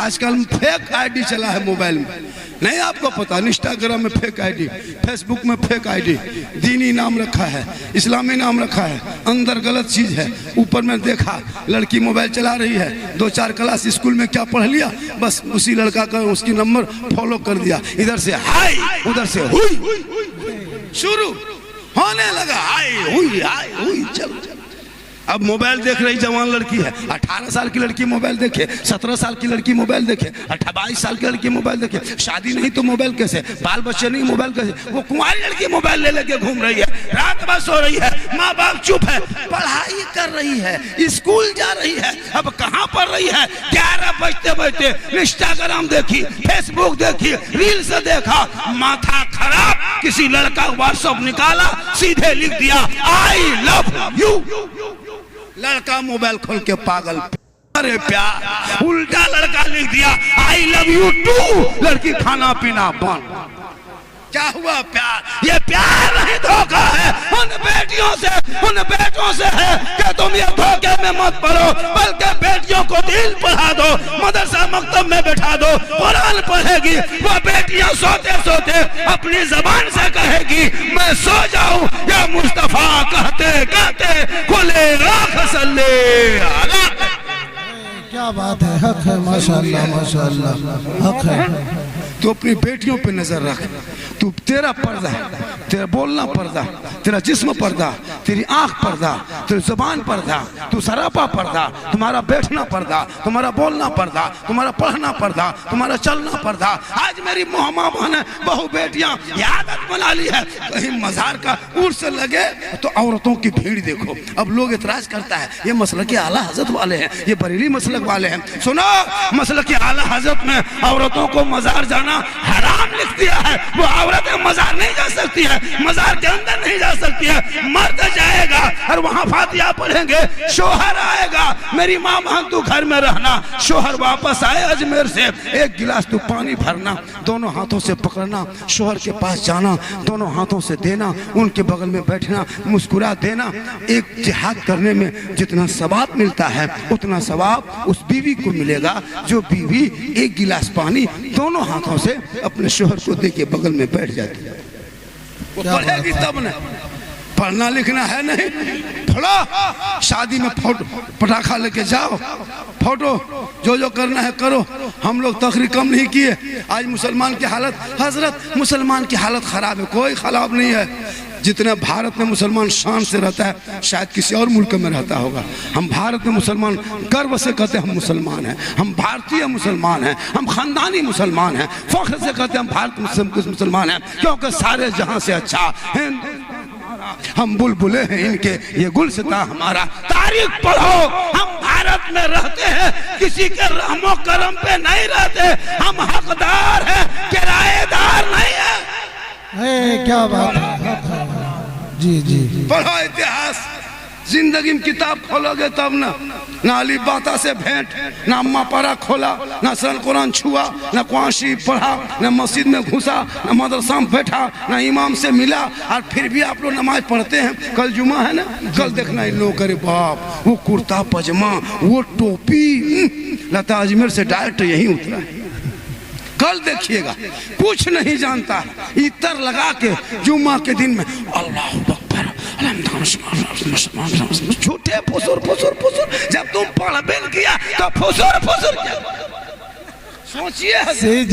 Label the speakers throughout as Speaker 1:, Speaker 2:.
Speaker 1: आजकल fake ID चला है मोबाइल में, नहीं आपको पता? इंस्टाग्राम में फेक आईडी, फेसबुक में फेक आईडी, दीनी नाम रखा है, इस्लामी नाम रखा है, अंदर गलत चीज है। ऊपर में देखा लड़की मोबाइल चला रही है, 2-4 क्लास स्कूल में क्या पढ़ लिया, बस उसी लड़का का उसकी नंबर फॉलो कर दिया, इधर से हाय उधर से हुई, शुरू होने लगा हाय हुई चल। अब मोबाइल देख रही जवान लड़की है, 18 साल की लड़की मोबाइल देखे, 17 साल की लड़की मोबाइल देखे, 22 साल की लड़की मोबाइल देखे। शादी नहीं तो मोबाइल कैसे, बाल बच्चे नहीं मोबाइल कैसे? वो कुंवारी लड़की मोबाइल ले लेके घूम रही है, रात भर सो रही है, माँ बाप चुप है, पढ़ाई कर रही है, स्कूल जा रही है। अब कहाँ पढ़ रही है? 11 बजते बजते इंस्टाग्राम देखी, फेसबुक देखी, रील्स देखा, माथा खराब। किसी लड़का व्हाट्सएप निकाला, सीधे लिख दिया आई लव यू। लड़का मोबाइल खोल के पागल, अरे प्यार, उल्टा लड़का लिख दिया आई लव यू टू। लड़की खाना पीना बंद। क्या हुआ? प्यार। ये प्यार नहीं धोखा है। उन बेटियों से, उन बेटों से है कि तुम ये धोखे में मत पड़ो, बल्कि बेटियों को दीन पढ़ा दो, मदरसा मकतब में बैठा दो, कुरान पढ़ेगी। वो बेटियां सोते सोते अपनी जबान से कहेगी मैं सो जाऊं या मुस्तफा कहते कहते खुले आँख सल्ले आला।
Speaker 2: क्या बात है, हक है, माशाअल्लाह माशाअल्लाह, हक है।
Speaker 1: तो अपनी बेटियों पे नजर रख। तू तेरा पर्दा, तेरा बोलना पर्दा, तेरा जिस्म पर्दा, तेरी आंख पर्दा, तेरी जुबान पर्दा, तू सरापा पर्दा, तुम्हारा बैठना पर्दा, तुम्हारा बोलना पर्दा, तुम्हारा पढ़ना पर्दा, तुम्हारा चलना पर्दा। आज मेरी मोहम्मा बहन बहु बेटियां आदत बना ली है, कहीं मजार का उर्स लगे तो औरतों की भीड़ देखो। अब लोग इतराज करता है ये मसलक आला हजरत वाले हैं, ये बरेली मसलक वाले हैं। सुनो, मसलक आला हजरत में औरतों को मजार जाना हराम लिख दिया है। वो औरतें मजार नहीं जा सकती है, मजार के अंदर नहीं जा सकती है। मर्द जाएगा और वहां फातिहा पढ़ेंगे, शोहर आएगा। मेरी माँ बहन तू घर में रहना, शोहर वापस आए अजमेर से, एक गिलास तू पानी भरना, दोनों हाथों से पकड़ना, शोहर के पास जाना, दोनों हाथों से देना, उनके बगल में बैठना, मुस्कुरा देना। एक जिहाद करने में जितना सवाब मिलता है उतना सवाब उस बीवी को मिलेगा जो बीवी एक गिलास पानी दोनों हाथों से अपने शोहर को दे के बगल में बैठ जाती है। वो पढ़ेगी तब न, पढ़ना लिखना है नहीं। थोड़ा शादी में फोटो पटाखा लेके जाओ, फोटो जो करना है करो। हम लोग तकरीर कम नहीं किए। आज मुसलमान की हालत, हजरत मुसलमान की हालत खराब है, कोई खराब नहीं है। जितने भारत में मुसलमान शान से रहता है शायद किसी और मुल्क में रहता होगा। हम भारत में मुसलमान गर्व से कहते हैं हम मुसलमान हैं, हम भारतीय मुसलमान हैं, हम खानदानी मुसलमान हैं, फख्र से कहते हैं हम भारत मुसलमान हैं, क्योंकि सारे जहां से अच्छा हिंद हम बुलबुले हैं इनके, ये गुलसिता हमारा। तारीख पढ़ो, हम भारत में रहते हैं, किसी के रहमो करम पे नहीं रहते। हम हकदार हैं, किराएदार नहीं है।
Speaker 2: क्या बात है, जी जी।
Speaker 1: पढ़ो इतिहास, जिंदगी में किताब खोलोगे तब ना अली बाता से भेंट, ना अम्मा पारा खोला, ना सरल कुरान छुआ, ना कुरान शरीफ पढ़ा, ना मस्जिद में घुसा, ना मदरसा में बैठा, ना इमाम से मिला, और फिर भी आप लोग नमाज पढ़ते हैं। कल जुमा है ना, कल देखना इन लोगों करे बाप, वो कुर्ता पजामा, वो टोपी, लता अजमेर से डायरेक्ट यही उतरा है। कल देखिएगा, कुछ नहीं जानता, इतर लगा के जुम्मा के दिन में अल्लाह अकबर, झूठे फुसुर फुसुर फुसुर। जब तुम पढ़बे किया तो फुसुर फुसुर किया। सोचिए से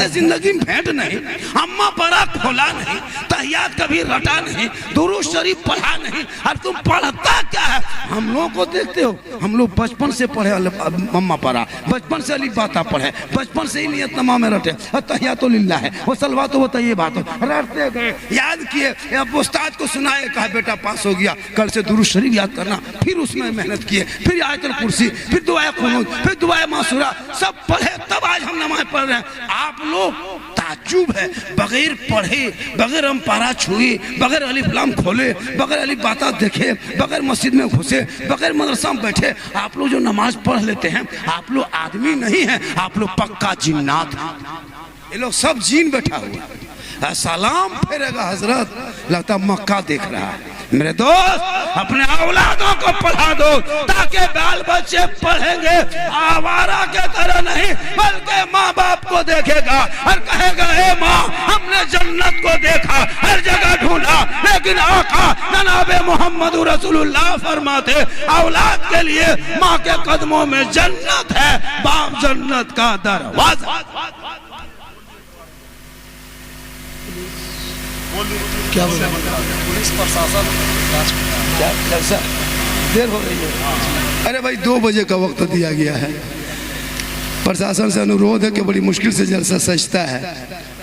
Speaker 1: जिंदगी में भेंट नहीं, अम्मा पढ़ा खोला नहीं, तहियात कभी रटा नहीं, दुरूद शरीफ पढ़ा नहीं, और तुम पढ़ता क्या है? हम लोगों को देखते हो, हम लोग बचपन से पढ़े, अम्मा पढ़ा, बचपन से अली बाता पढ़े, बचपन से ही नियत नमा में रटे, तहियातो लिल्लाह है, वो सलवा तो होता ये बात हो, रटते गए, याद किए। अब उस्ताद को सुनाए, कहा बेटा पास हो गया, कल से दुरूद शरीफ याद करना, फिर उसमें मेहनत किए, फिर आयतुल कुर्सी, फिर दुआए कुनूत, फिर दुआए मासूरा, सब पढ़े तब आज हम नमाज पढ़ रहे हैं। आप लोग ताज्जुब है, बगैर पढ़े, बगैर हम पारा छुए, बगैर अलिफ लाम खोले, बगैर अलिफ बाता देखे, बगैर मस्जिद में घुसे, बगैर मदरसा में बैठे आप लोग जो नमाज पढ़ लेते हैं, आप लोग आदमी नहीं हैं, आप लोग पक्का जिन्नात। ये लोग सब जीन बैठा हुआ, सलाम फेरेगा हजरत, लगता मक्का देख रहा है। मेरे दोस्त, अपने औलादों को पढ़ा दो ताकि बाल बच्चे पढ़ेंगे, आवारा के तरह नहीं बल्कि माँ बाप को देखेगा और कहेगा ए माँ हमने जन्नत को देखा, हर जगह ढूंढा, लेकिन आका जनाब मोहम्मद रसूलुल्लाह फरमाते औलाद के लिए माँ के कदमों में जन्नत है, बाप जन्नत का दरवाजा।
Speaker 2: क्या बोला?
Speaker 3: पुलिस प्रशासन
Speaker 1: क्या देर हो रही है? अरे भाई 2 बजे का वक्त दिया गया है। प्रशासन से अनुरोध है कि बड़ी मुश्किल से जलसा सजता है।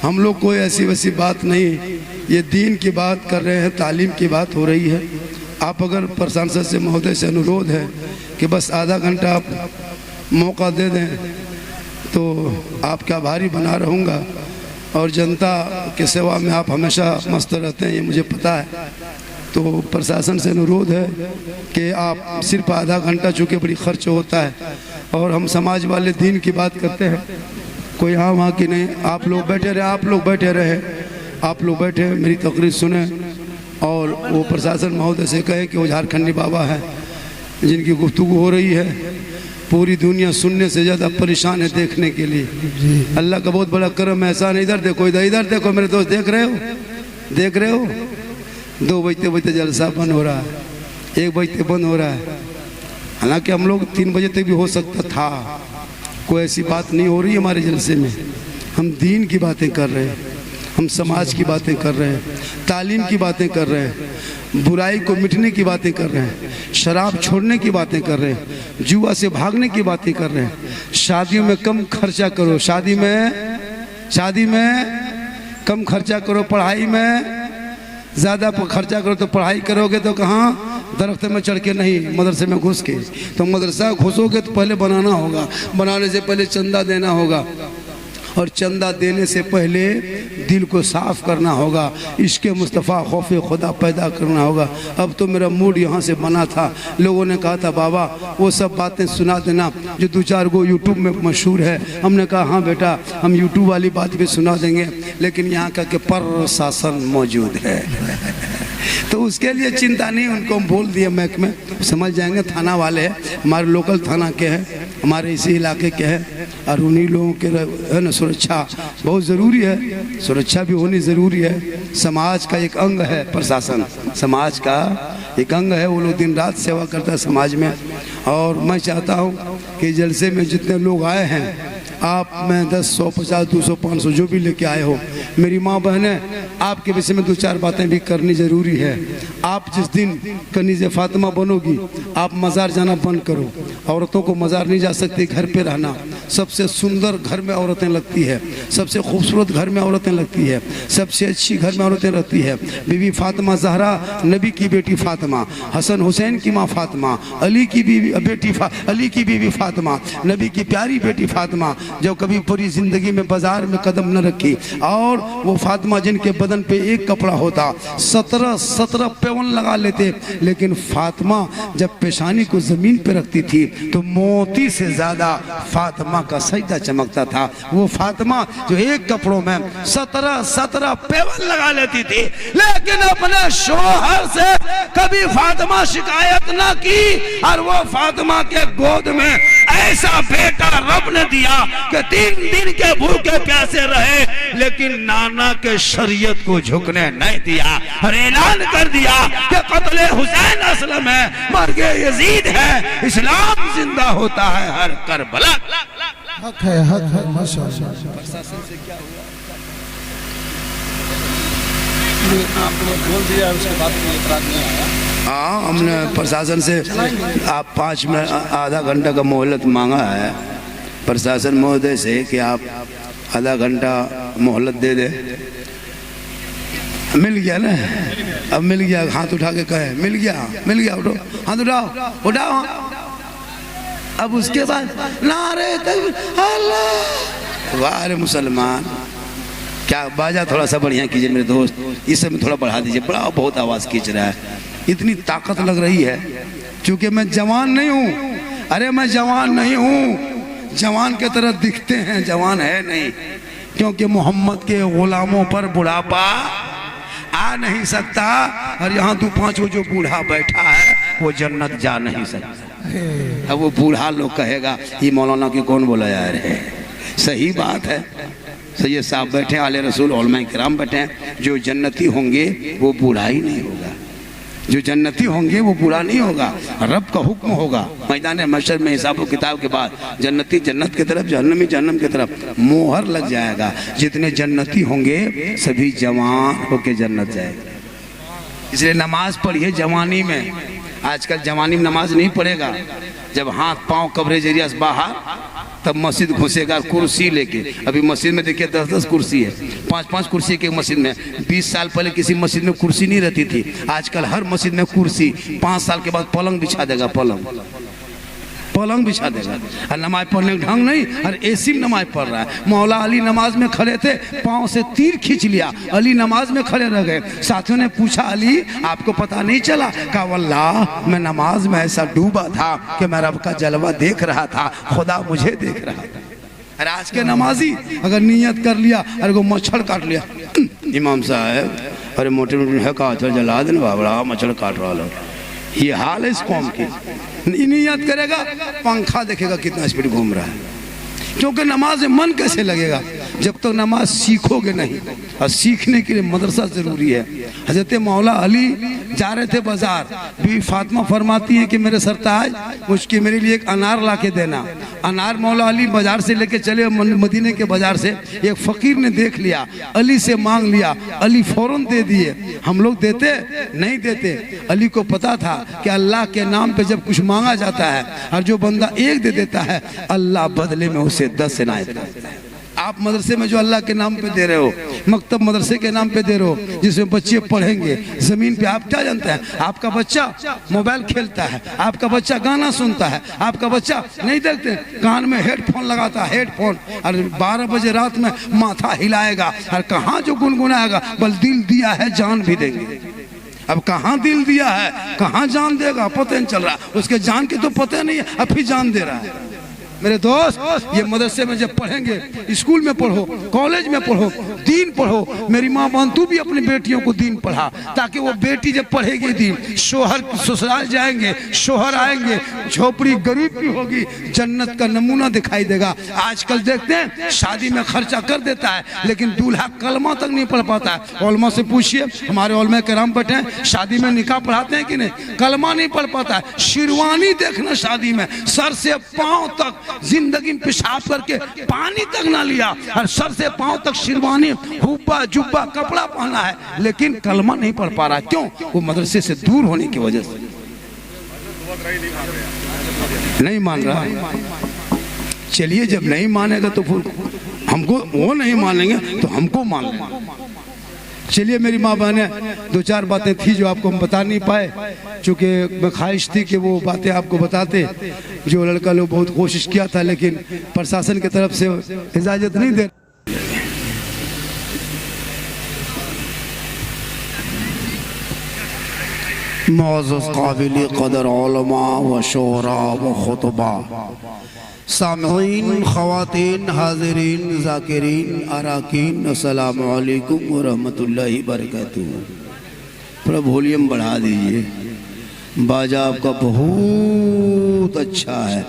Speaker 1: हम लोग कोई ऐसी वैसी बात नहीं, ये दीन की बात कर रहे हैं, तालीम की बात हो रही है। आप अगर प्रशासन से महोदय से अनुरोध है कि बस आधा घंटा आप मौका दे दें तो आपका आभारी बना रहूँगा। और जनता के सेवा में आप हमेशा मस्त रहते हैं, ये मुझे पता है। तो प्रशासन से अनुरोध है कि आप सिर्फ आधा घंटा, चूँकि बड़ी खर्च होता है और हम समाज वाले दीन की बात करते हैं, कोई यहाँ वहाँ की नहीं। आप लोग बैठे रहे, आप लोग बैठे रहे, आप लोग बैठे मेरी तकरीर सुने और वो प्रशासन महोदय से कहे कि वो झारखंडी बाबा है जिनकी गुफ्तगू हो रही है। पूरी दुनिया सुनने से ज़्यादा परेशान है देखने के लिए। अल्लाह का बहुत बड़ा करम है, एहसान है। इधर देखो, इधर देखो मेरे दोस्त, देख रहे हो, देख रहे हो। 2 बजते बजते जलसा बंद हो रहा है, 1 बजते बंद हो रहा है। हालांकि हम लोग 3 बजे तक भी हो सकता था। कोई ऐसी बात नहीं हो रही हमारे जलसे में। हम दीन की बातें कर रहे हैं, हम समाज की बातें कर रहे हैं, तालीम की बातें कर रहे हैं, बुराई को मिटने की बातें कर रहे हैं, शराब छोड़ने की बातें कर रहे हैं, जुआ से भागने की बातें कर रहे हैं। शादियों में कम खर्चा करो, शादी में कम खर्चा करो, पढ़ाई में ज़्यादा खर्चा करो। तो पढ़ाई करोगे तो कहाँ, दरख्त में चढ़ के नहीं, मदरसे में घुस के। तो मदरसा घुसोगे तो पहले बनाना होगा, बनाने से पहले चंदा देना होगा, और चंदा देने से पहले दिल को साफ करना होगा, इश्क़ मुस्तफ़ा खौफ खुदा पैदा करना होगा। अब तो मेरा मूड यहाँ से बना था, लोगों ने कहा था बाबा वो सब बातें सुना देना जो 2-4 गो यूट्यूब में मशहूर है। हमने कहा हाँ बेटा हम यूट्यूब वाली बात भी सुना देंगे, लेकिन यहाँ का कि प्रशासन मौजूद है तो उसके लिए चिंता नहीं, उनको हम बोल दिए महकमे समझ जाएंगे। थाना वाले हैं, हमारे लोकल थाना के हैं, हमारे इसी इलाके के हैं, और उन्हीं लोगों के है ना सुरक्षा बहुत ज़रूरी है। सुरक्षा भी होनी ज़रूरी है। समाज का एक अंग है प्रशासन, समाज का एक अंग है। वो लोग दिन रात सेवा करता है समाज में। और मैं चाहता हूँ कि जलसे में जितने लोग आए हैं, आप में 10, 100, 50, 200, 500 जो भी लेके आए हो, मेरी माँ बहनें आपके विषय में 2-4 बातें भी करनी ज़रूरी है। आप जिस दिन कनीज़े फातिमा बनोगी, आप मज़ार जाना बंद करो। औरतों को मज़ार नहीं जा सकती, घर पे रहना। सबसे सुंदर घर में औरतें लगती है, सबसे खूबसूरत घर में औरतें लगती है, सबसे अच्छी घर में औरतें रहती है। बीबी फातिमा ज़हरा नबी की बेटी फातिमा, हसन हुसैन की माँ फातिमा, अली की बीवी फातिमा, नबी की प्यारी बेटी फातिमा, जो कभी पूरी ज़िंदगी में बाजार में कदम न रखी। और वो फातिमा जिनके बदन पे एक कपड़ा होता, 17 पेवन लगा लेते, लेकिन फातिमा जब पेशानी को ज़मीन पे रखती थी तो मोती से ज़्यादा फातिमा का सजदा चमकता था। वो फातिमा जो एक कपड़ों में 17 पेवन लगा लेती थी, लेकिन अपने शोहर से कभी फातिमा शिकायत ना की। और वो फातिमा के गोद में ऐसा बेटा रब ने दिया कि 3 दिन के भूखे प्यासे रहे, लेकिन नाना के शरीयत को झुकने नहीं दिया और ऐलान कर दिया कि कत्ले हुसैन असलम है, मर्गे यजीद है, इस्लाम जिंदा होता है हर करबला।
Speaker 2: हक है माशाअल्लाह।
Speaker 3: प्रशासन से क्या हुआ आपने बोल दिया, उसके बाद कोई एतराज नहीं आया?
Speaker 1: हाँ, हमने प्रशासन से आप 5 मिनट आधा घंटा का मोहलत मांगा है प्रशासन महोदय से कि आप आधा घंटा मोहलत दे दे। मिल गया ना, अब मिल गया। हाथ उठा के कहे मिल गया, उठो हाथ उठाओ। अब उसके बाद नारे तकबीर अल्लाह। वाह रे मुसलमान, क्या बाजा थोड़ा सा बढ़िया कीजिए मेरे दोस्त, इस समय थोड़ा बढ़ा दीजिए, बड़ा बहुत आवाज़ खींच रहा है। इतनी ताकत लग रही है, क्योंकि मैं जवान नहीं हूँ। अरे मैं जवान नहीं हूँ, जवान के तरह दिखते हैं, जवान है नहीं, क्योंकि मोहम्मद के गुलामों पर बुढ़ापा आ नहीं सकता। और यहाँ 2-5 जो बूढ़ा बैठा है वो जन्नत जा नहीं सकता। अब वो बूढ़ा लोग कहेगा ये मौलाना की कौन बोला यार है। सही बात है। सैयद साहब बैठे, आले रसूल उलमा किराम बैठे हैं। जो जन्नती होंगे वो बूढ़ा ही नहीं होगा, जो जन्नती होंगे वो बुरा नहीं होगा। रब का हुक्म होगा मैदान महशर में हिसाब किताब के बाद, जन्नती जन्नत की तरफ, जहन्नमी जहन्नम की तरफ मोहर लग जाएगा। जितने जन्नती होंगे सभी जवान होके जन्नत जाएगा। इसलिए नमाज पढ़िए जवानी में। आजकल जवानी में नमाज नहीं पढ़ेगा। जब हाथ पांव कब्रे जरिया से बाहर, तब मस्जिद घुसेगा कुर्सी लेके। अभी मस्जिद में देखिए 10-10 कुर्सी है, 5-5 कुर्सी के मस्जिद में। 20 साल पहले किसी मस्जिद में कुर्सी नहीं रहती थी, आजकल हर मस्जिद में कुर्सी। 5 साल के बाद पलंग बिछा देगा, पलंग बिछा देगा। और नमाज पढ़ने का ढंग नहीं, और एसी में नमाज पढ़ रहा है। मौला अली नमाज में खड़े थे, पाँव से तीर खींच लिया, अली नमाज में खड़े रह गए। साथियों ने पूछा अली आपको पता नहीं चला? कहा वल्लाह मैं नमाज में ऐसा डूबा था कि मैं रब का जलवा देख रहा था, खुदा मुझे देख रहा था। और आज के नमाजी अगर नियत कर लिया और वो मच्छर काट लिया, इमाम साहब अरे मोटे मोटे है कहा जला देना बड़ा मच्छर काट रहा लो। ये हाल है इस कौम की। नियत करेगा, पंखा देखेगा कितना स्पीड घूम रहा है। क्योंकि नमाज में मन कैसे लगेगा जब तक सीखोगे सीखोगे नहीं। और सीखने के लिए मदरसा जरूरी है। हजरत मौला अली जा रहे थे बाजार, बीवी फातिमा फरमाती है कि मेरे सरताज मुझके मेरे लिए एक अनार ला के देना। अनार मौला अली बाजार से लेके चले, मदीने के बाजार से। एक फकीर ने देख लिया, अली से मांग लिया, अली फौरन दे दिए। हम लोग देते नहीं देते। अली को पता था कि अल्लाह के नाम पे जब कुछ मांगा जाता है और जो बंदा एक दे देता है, अल्लाह बदले में उसे 10 इनायत करता है। आप मदरसे में जो अल्लाह के नाम पे दे रहे हो, मकतब मदरसे के नाम पे दे रहे हो जिसमें बच्चे पढ़ेंगे, जमीन पे आप क्या जानते हैं? आपका बच्चा मोबाइल खेलता है, आपका बच्चा गाना सुनता है, आपका बच्चा नहीं देखते कान में हेडफोन लगाता है, हेडफोन, और 12 बजे रात में माथा हिलाएगा और कहाँ जो गुनगुनाएगा, बल दिल दिया है जान भी देंगे। अब कहाँ दिल दिया है, कहाँ जान देगा, पता नहीं चल रहा। उसके जान के तो पता नहीं है, अब फिर जान दे रहा है। मेरे दोस्त, ये मदरसे में जब पढ़ेंगे, स्कूल में पढ़ो, कॉलेज में पढ़ो, दीन पढ़ो। मेरी माँ बहन तू भी अपनी बेटियों को दीन पढ़ा, ताकि वो बेटी जब पढ़ेगी दीन, शोहर ससुराल जाएंगे, शोहर आएंगे, झोपड़ी गरीब की होगी, जन्नत का नमूना दिखाई देगा। आजकल देखते हैं शादी में खर्चा कर देता है, लेकिन दूल्हा कलमा तक नहीं पढ़ पाता है। उलमा से पूछिए, हमारे उलमा किराम बैठे हैं, शादी में निकाह पढ़ाते हैं कि नहीं? कलमा नहीं पढ़ पाता है। शेरवानी देखना शादी में, सर से पाँव तक जिंदगी में पेशाब करके पानी तक ना लिया, और सर से पांव तक शेरवानी, हुब्बा जुब्बा कपड़ा पहना है, लेकिन कलमा नहीं पढ़ पा रहा। क्यों? वो मदरसे से दूर होने की वजह से नहीं मान रहा। चलिए, जब नहीं मानेगा तो फिर हमको, वो नहीं मानेंगे तो हमको मान लेंगे। चलिए, मेरी माँ बहने 2-4 बातें थी जो आपको हम बता नहीं पाए, क्योंकि मैं ख्वाहिश थी कि वो बातें आपको बताते। जो लड़का लोग बहुत कोशिश किया था, लेकिन प्रशासन की तरफ से इजाज़त नहीं दे। मौजूद काबिल कदर उलमा व शोहरा व खुतबा, सामईन, ख़वातीन, हाज़रीन, ज़ाकिरीन, अराकीन, अस्सलामु अलैकुम व रहमतुल्लाहि बरकातुहू। थोड़ा वॉल्यूम बढ़ा दीजिए, बाजा आपका बहुत अच्छा है,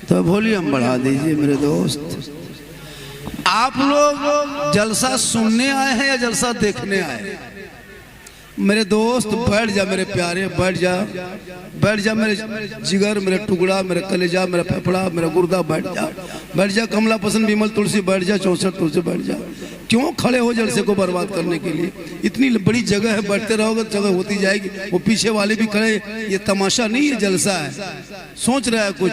Speaker 1: तो वॉल्यूम बढ़ा दीजिए। मेरे दोस्त, आप लोग जलसा सुनने आए हैं या जलसा देखने आए हैं? मेरे दोस्त बैठ जा, मेरे प्यारे बैठ जा, बैठ जा मेरे जिगर, मेरे टुकड़ा, मेरे कलेजा, मेरा फेफड़ा, मेरा गुर्दा, बैठ जा, बैठ जा। कमला पसंद विमल तुलसी बैठ जा, 64 तुलसी बैठ जा। क्यों खड़े हो जलसे को बर्बाद करने के लिए? इतनी बड़ी जगह है, बैठते रहोगे जगह होती जाएगी। वो पीछे वाले भी खड़े, ये तमाशा नहीं है, जलसा है। सोच रहा है कुछ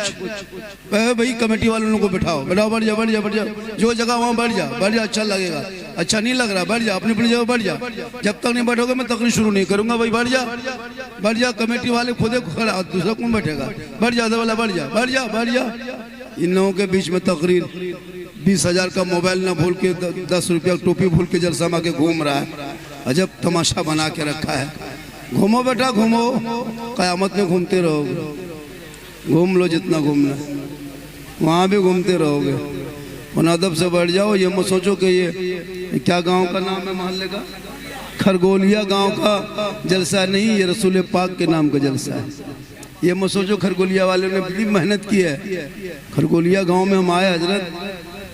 Speaker 1: भाई, कमेटी वाले लोगों को बैठाओ, बैठाओ, बैठ जा, बैठ जा, बैठ जा, जो जगह वहाँ बैठ जा, बैठ जा, अच्छा लगेगा। अच्छा नहीं लग रहा, बैठ जा, अपनी अपनी जगह बैठ जा। जब तक नहीं बैठोगे मैं तकरीर शुरू नहीं करूंगा। भाई बैठ जा, बैठ जा। कमेटी वाले खुदे खड़ा, दूसरा कौन बैठेगा? बैठ जा, वाला बैठ जा, बैठ जा, बैठ जा। इन लोगों के बीच में तकरीर, 20,000 का मोबाइल ना भूल के, 10 रुपया टोपी भूल के जलसा में के घूम रहा है। अजब तमाशा बना के रखा है। घूमो बेटा, घूमो, क़यामत में घूमते रहोगे। घूम लो जितना घूमना, वहाँ भी घूमते रहोगे। और अदब से बैठ जाओ। ये मत सोचो कि ये क्या गांव का नाम है, मोहल्ले का खरगोलिया गांव का जलसा नहीं, ये रसूल पाक के नाम का जलसा है। ये मत सोचो खरगोलिया वाले ने बड़ी मेहनत की है। खरगोलिया गांव में हम आए हजरत,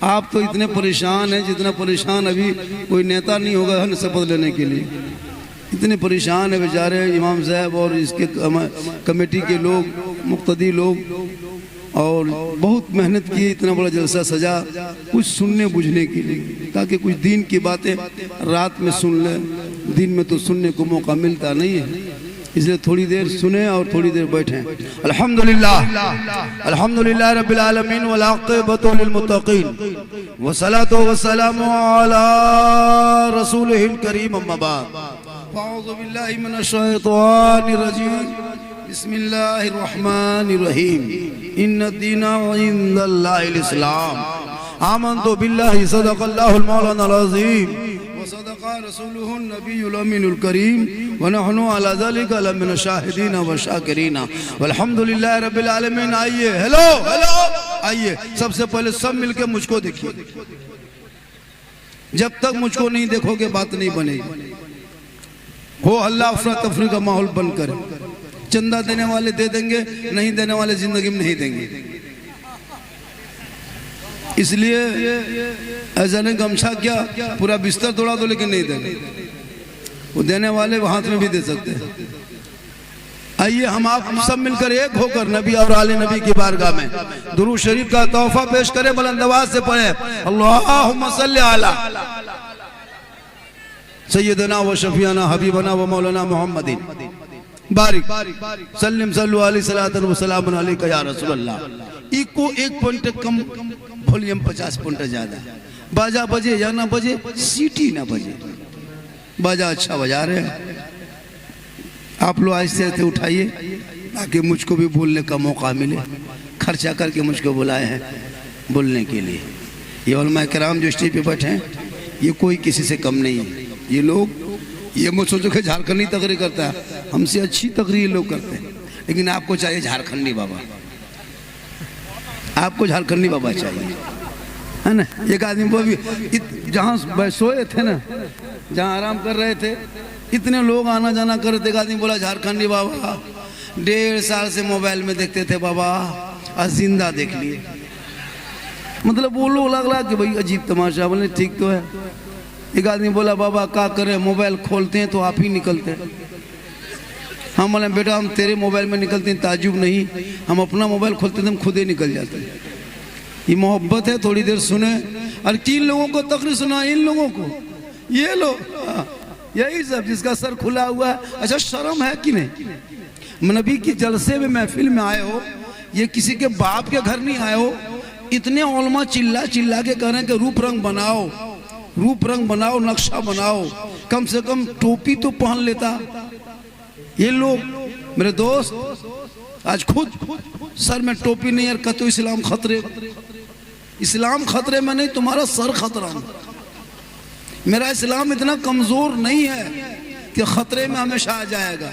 Speaker 1: आप तो इतने परेशान हैं जितना परेशान अभी कोई नेता नहीं होगा शपथ लेने के लिए। इतने परेशान है बेचारे इमाम साहब और इसके कमेटी के लोग, मुक्तदी लोग, और बहुत मेहनत की इतना बड़ा जलसा सजा कुछ सुनने बुझने के लिए, ताकि कुछ दीन की बातें रात में सुन लें। दिन में तो सुनने को मौका मिलता नहीं है, इसलिए थोड़ी देर सुने और थोड़ी देर बैठे। अल्हम्दुलिल्लाह अल्हम्दुलिल्लाह रब्बिल आलमीन वल आक़िबतु लिल मुत्तक़ीन वस्सलातु वस्सलामु अला रसूलिहिल करीम अम्मा बाद। अऊज़ु बिल्लाहि मिनश शैतानिर रजीम। बिस्मिल्लाहिर रहमानिर रहीम। इन्न दीना इंदल्लाहिल इस्लाम। आमन्तु बिल्लाहि सदक़ल्लाहुल मौलानाल अज़ीम व सदक़ा रसूलुहुन नबियुल अमीनुल करीम व नहनु अला ज़ालिका लमिन शाहिदीन व शाकिरीन वल्हम्दुलिल्लाहि रब्बिल आलमीन। आइए, हेलो हेलो, आइए सबसे पहले सब मिलके मुझको देखिए। जब तक मुझको नहीं देखोगे बात नहीं बनेगी। हो हल्ला अफरा तफरी का माहौल बंद करें। चंदा देने वाले दे देंगे, नहीं देने वाले जिंदगी में नहीं देंगे। इसलिए ऐसा नहीं गमछा क्या पूरा बिस्तर तोड़ा दो लेकिन नहीं देंगे। वो देने वाले वो हाथ में भी दे सकते हैं। आइए हम आप सब मिलकर एक होकर नबी और आले नबी की बारगाह में दुरूद शरीफ का तोहफा पेश करें। बुलंद आवाज से पढ़े अल्लाहुम्मा सल्ली अला सय्यदना व शफीना हबीबना व मौलाना मुहम्मदिन बारिक सल्लिम सल्लु अलैहि सलातन व सलामुन अलैका या रसूलल्लाह। इको 1 पॉइंट कम, वॉल्यूम 50 पॉइंट ज्यादा। बाजा बजे या ना बजे, सीटी ना बजे, बाजा अच्छा बजा रहे हैं आप लोग। ऐसे ऐसे उठाइए ताकि मुझको भी बोलने का मौका मिले। खर्चा करके मुझको बुलाए हैं बोलने के लिए। ये उलमा किराम जो स्टेज पे बैठे हैं ये कोई किसी से कम नहीं है। ये लोग ये मत सोचो कि झारखंडी तकरीर करता है, हमसे अच्छी तकरीर लोग करते हैं। लेकिन आपको चाहिए झारखंडी बाबा, आपको झारखंडी बाबा चाहिए, है ना। एक आदमी वो भी जहाँ सोए थे ना, जहाँ आराम कर रहे थे, इतने लोग आना जाना कर रहे थे। एक आदमी बोला झारखंडी बाबा 1.5 साल से मोबाइल में देखते थे बाबा, आज जिंदा देख लिए। मतलब वो लोग लग रहा कि भाई अजीब तमाशा। बोले ठीक तो है। एक आदमी बोला बाबा क्या करें, मोबाइल खोलते हैं तो आप ही निकलते हैं। हम बोले बेटा हम तेरे मोबाइल में निकलते हैं ताजुब नहीं, हम अपना मोबाइल खोलते हैं हम खुद ही निकल जाते हैं। ये मोहब्बत है। थोड़ी देर सुने। और 3 लोगों को तकरीर सुना, इन लोगों को, ये लोग, यही सब जिसका सर खुला हुआ है। अच्छा शर्म है कि नहीं? नबी की जलसे में महफिल में आए हो, ये किसी के बाप के घर नहीं आए हो। इतने उलमा चिल्ला चिल्ला के कह रहे हैं कि रूप रंग बनाओ, रूप रंग बनाओ, नक्शा बनाओ, कम से कम टोपी तो पहन लेता। ये लोग मेरे दोस्त आज खुद सर में टोपी नहीं है, कहते इस्लाम खतरे। इस्लाम खतरे में नहीं, तुम्हारा सर खतरा में। मेरा इस्लाम इतना कमजोर नहीं है कि खतरे में हमेशा आ जाएगा।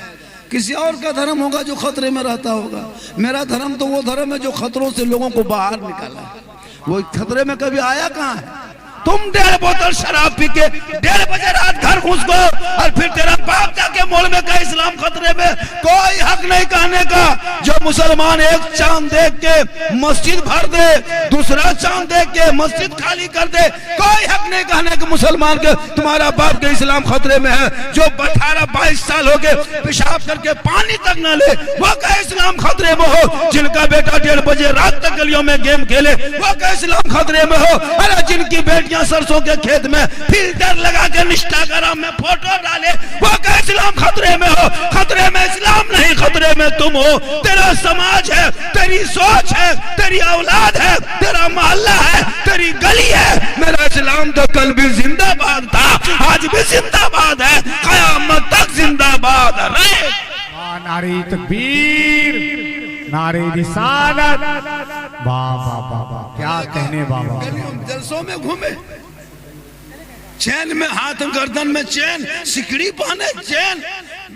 Speaker 1: किसी और का धर्म होगा जो खतरे में रहता होगा। मेरा धर्म तो वो धर्म है जो खतरों से लोगों को बाहर निकाला है। वो खतरे में कभी आया कहाँ है? तुम 1.5 बोतल शराब पी के 1.5 बजे रात घर घुस गो और फिर तेरा बाप जाके मोल में कहा इस्लाम खतरे में। कोई हक नहीं कहने का। जो मुसलमान एक चांद देख के मस्जिद भर दे, दूसरा चांद देख के मस्जिद खाली कर दे, कोई हक नहीं कहने के मुसलमान के तुम्हारा बाप के इस्लाम खतरे में है। जो 18-22 साल हो गए पेशाब करके पानी तक न ले, वो कहे इस्लाम खतरे में हो। जिनका बेटा 1.5 बजे रात तक गलियों में गेम खेले, वो कहे इस्लाम खतरे में हो। अरे जिनकी बेटी सरसों के खेत में फिल्टर लगा के इंस्टाग्राम में फोटो डाले, वो क्या इस्लाम खतरे में हो? खतरे में इस्लाम नहीं, खतरे में तुम हो। तेरा समाज है, तेरी सोच है, तेरी औलाद है, तेरा मोहल्ला है, तेरी गली है। मेरा इस्लाम तो कल भी जिंदाबाद था, आज भी जिंदाबाद है, कयामत तक जिंदाबाद रहे।
Speaker 4: नारे तकबीर, नारे रिसालत। वाह वाह वाह वाह, क्या कहने बाबा।
Speaker 1: जलसों में घूमे, चैन में हाथ, गर्दन में चैन, सिकड़ी पहने चैन,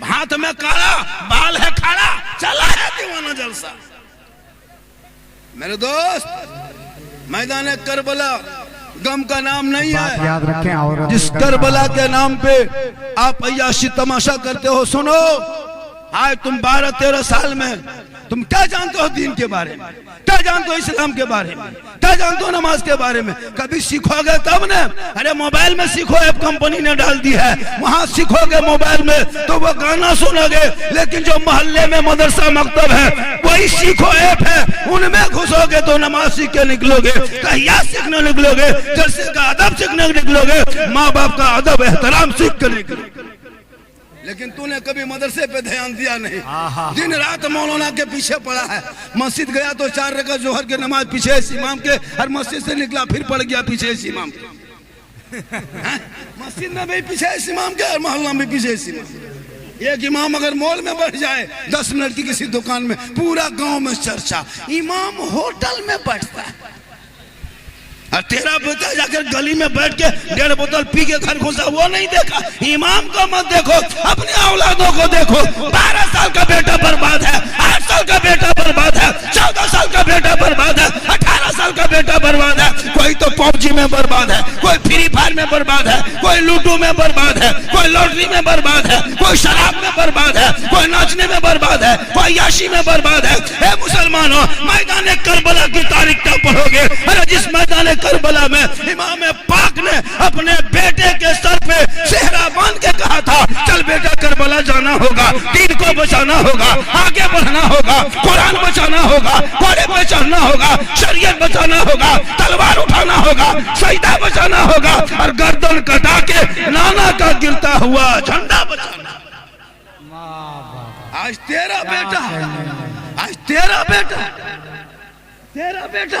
Speaker 1: हाथ में काला, बाल है खाड़ा, चला है दीवाना जलसा। मेरे दोस्त मैदान करबला गम का नाम नहीं है।
Speaker 4: याद रखें। और
Speaker 1: जिस करबला के नाम पे आप अय्याशी तमाशा करते हो, सुनो, आज तुम 12-13 साल में तुम क्या जानते हो दीन के बारे में, क्या जानते हो इस्लाम के बारे में, क्या जानते हो नमाज के बारे में? कभी सीखोगे तब न। अरे मोबाइल में सीखो, ऐप कंपनी ने डाल दी है, वहां सीखोगे मोबाइल में तो वो गाना सुनोगे, लेकिन जो मोहल्ले में मदरसा मकतब है वही सीखो ऐप है, उनमें घुसोगे तो नमाज सीख के निकलोगे, तहिया सीखने निकलोगे, जलसे का अदब सीखने निकलोगे, माँ बाप का अदब एहतराम सीख कर निकलोगे। लेकिन तूने कभी मदरसे पे ध्यान दिया नहीं, दिन रात मौलाना के पीछे पड़ा है। मस्जिद गया तो 4 रकात जोहर की नमाज पीछे इस इमाम के, हर मस्जिद से निकला फिर पड़ गया पीछे इस इमाम के। मस्जिद में भी पीछे इस इमाम के और मोहल्ला में पीछे इस इमाम के। एक इमाम अगर मॉल में बैठ जाए 10 मिनट की किसी दुकान में, पूरा गांव में चर्चा, इमाम होटल में बैठता है। और तेरा बेटा जाकर गली में बैठ के 1.5 बोतल पी के घर घुसा, वो नहीं देखा। इमाम को मत देखो, अपने औलादों को देखो। 12 साल का बेटा बर्बाद है, 8 साल का बेटा बर्बाद है, 14 साल का बेटा बर्बाद है, 18 साल का बेटा बर्बाद है। कोई तो पबजी में बर्बाद है, कोई फ्री फायर में बर्बाद है, कोई लूडो में बर्बाद है, कोई लॉटरी में बर्बाद है, कोई शराब में बर्बाद है, कोई नाचने में बर्बाद है, कोई याशी में बर्बाद है। ए मुसलमानों, मैदान करबला की तारीख क्या पढ़ोगे? अरे जिस मैदान करबला में इमाम पाक ने अपने बेटे के सर पे सेहरा बांध के कहा था, चल बेटा करबला जाना होगा, दीन को बचाना होगा, आगे बढ़ना होगा, कुरान बचाना होगा, घोड़े पे चढ़ना होगा, शरीयत बचाना होगा, तलवार उठाना होगा, सईदा बचाना होगा, और गर्दन कटा के नाना का गिरता हुआ झंडा बचाना। आज तेरा बेटा, आज तेरा बेटा, तेरा बेटा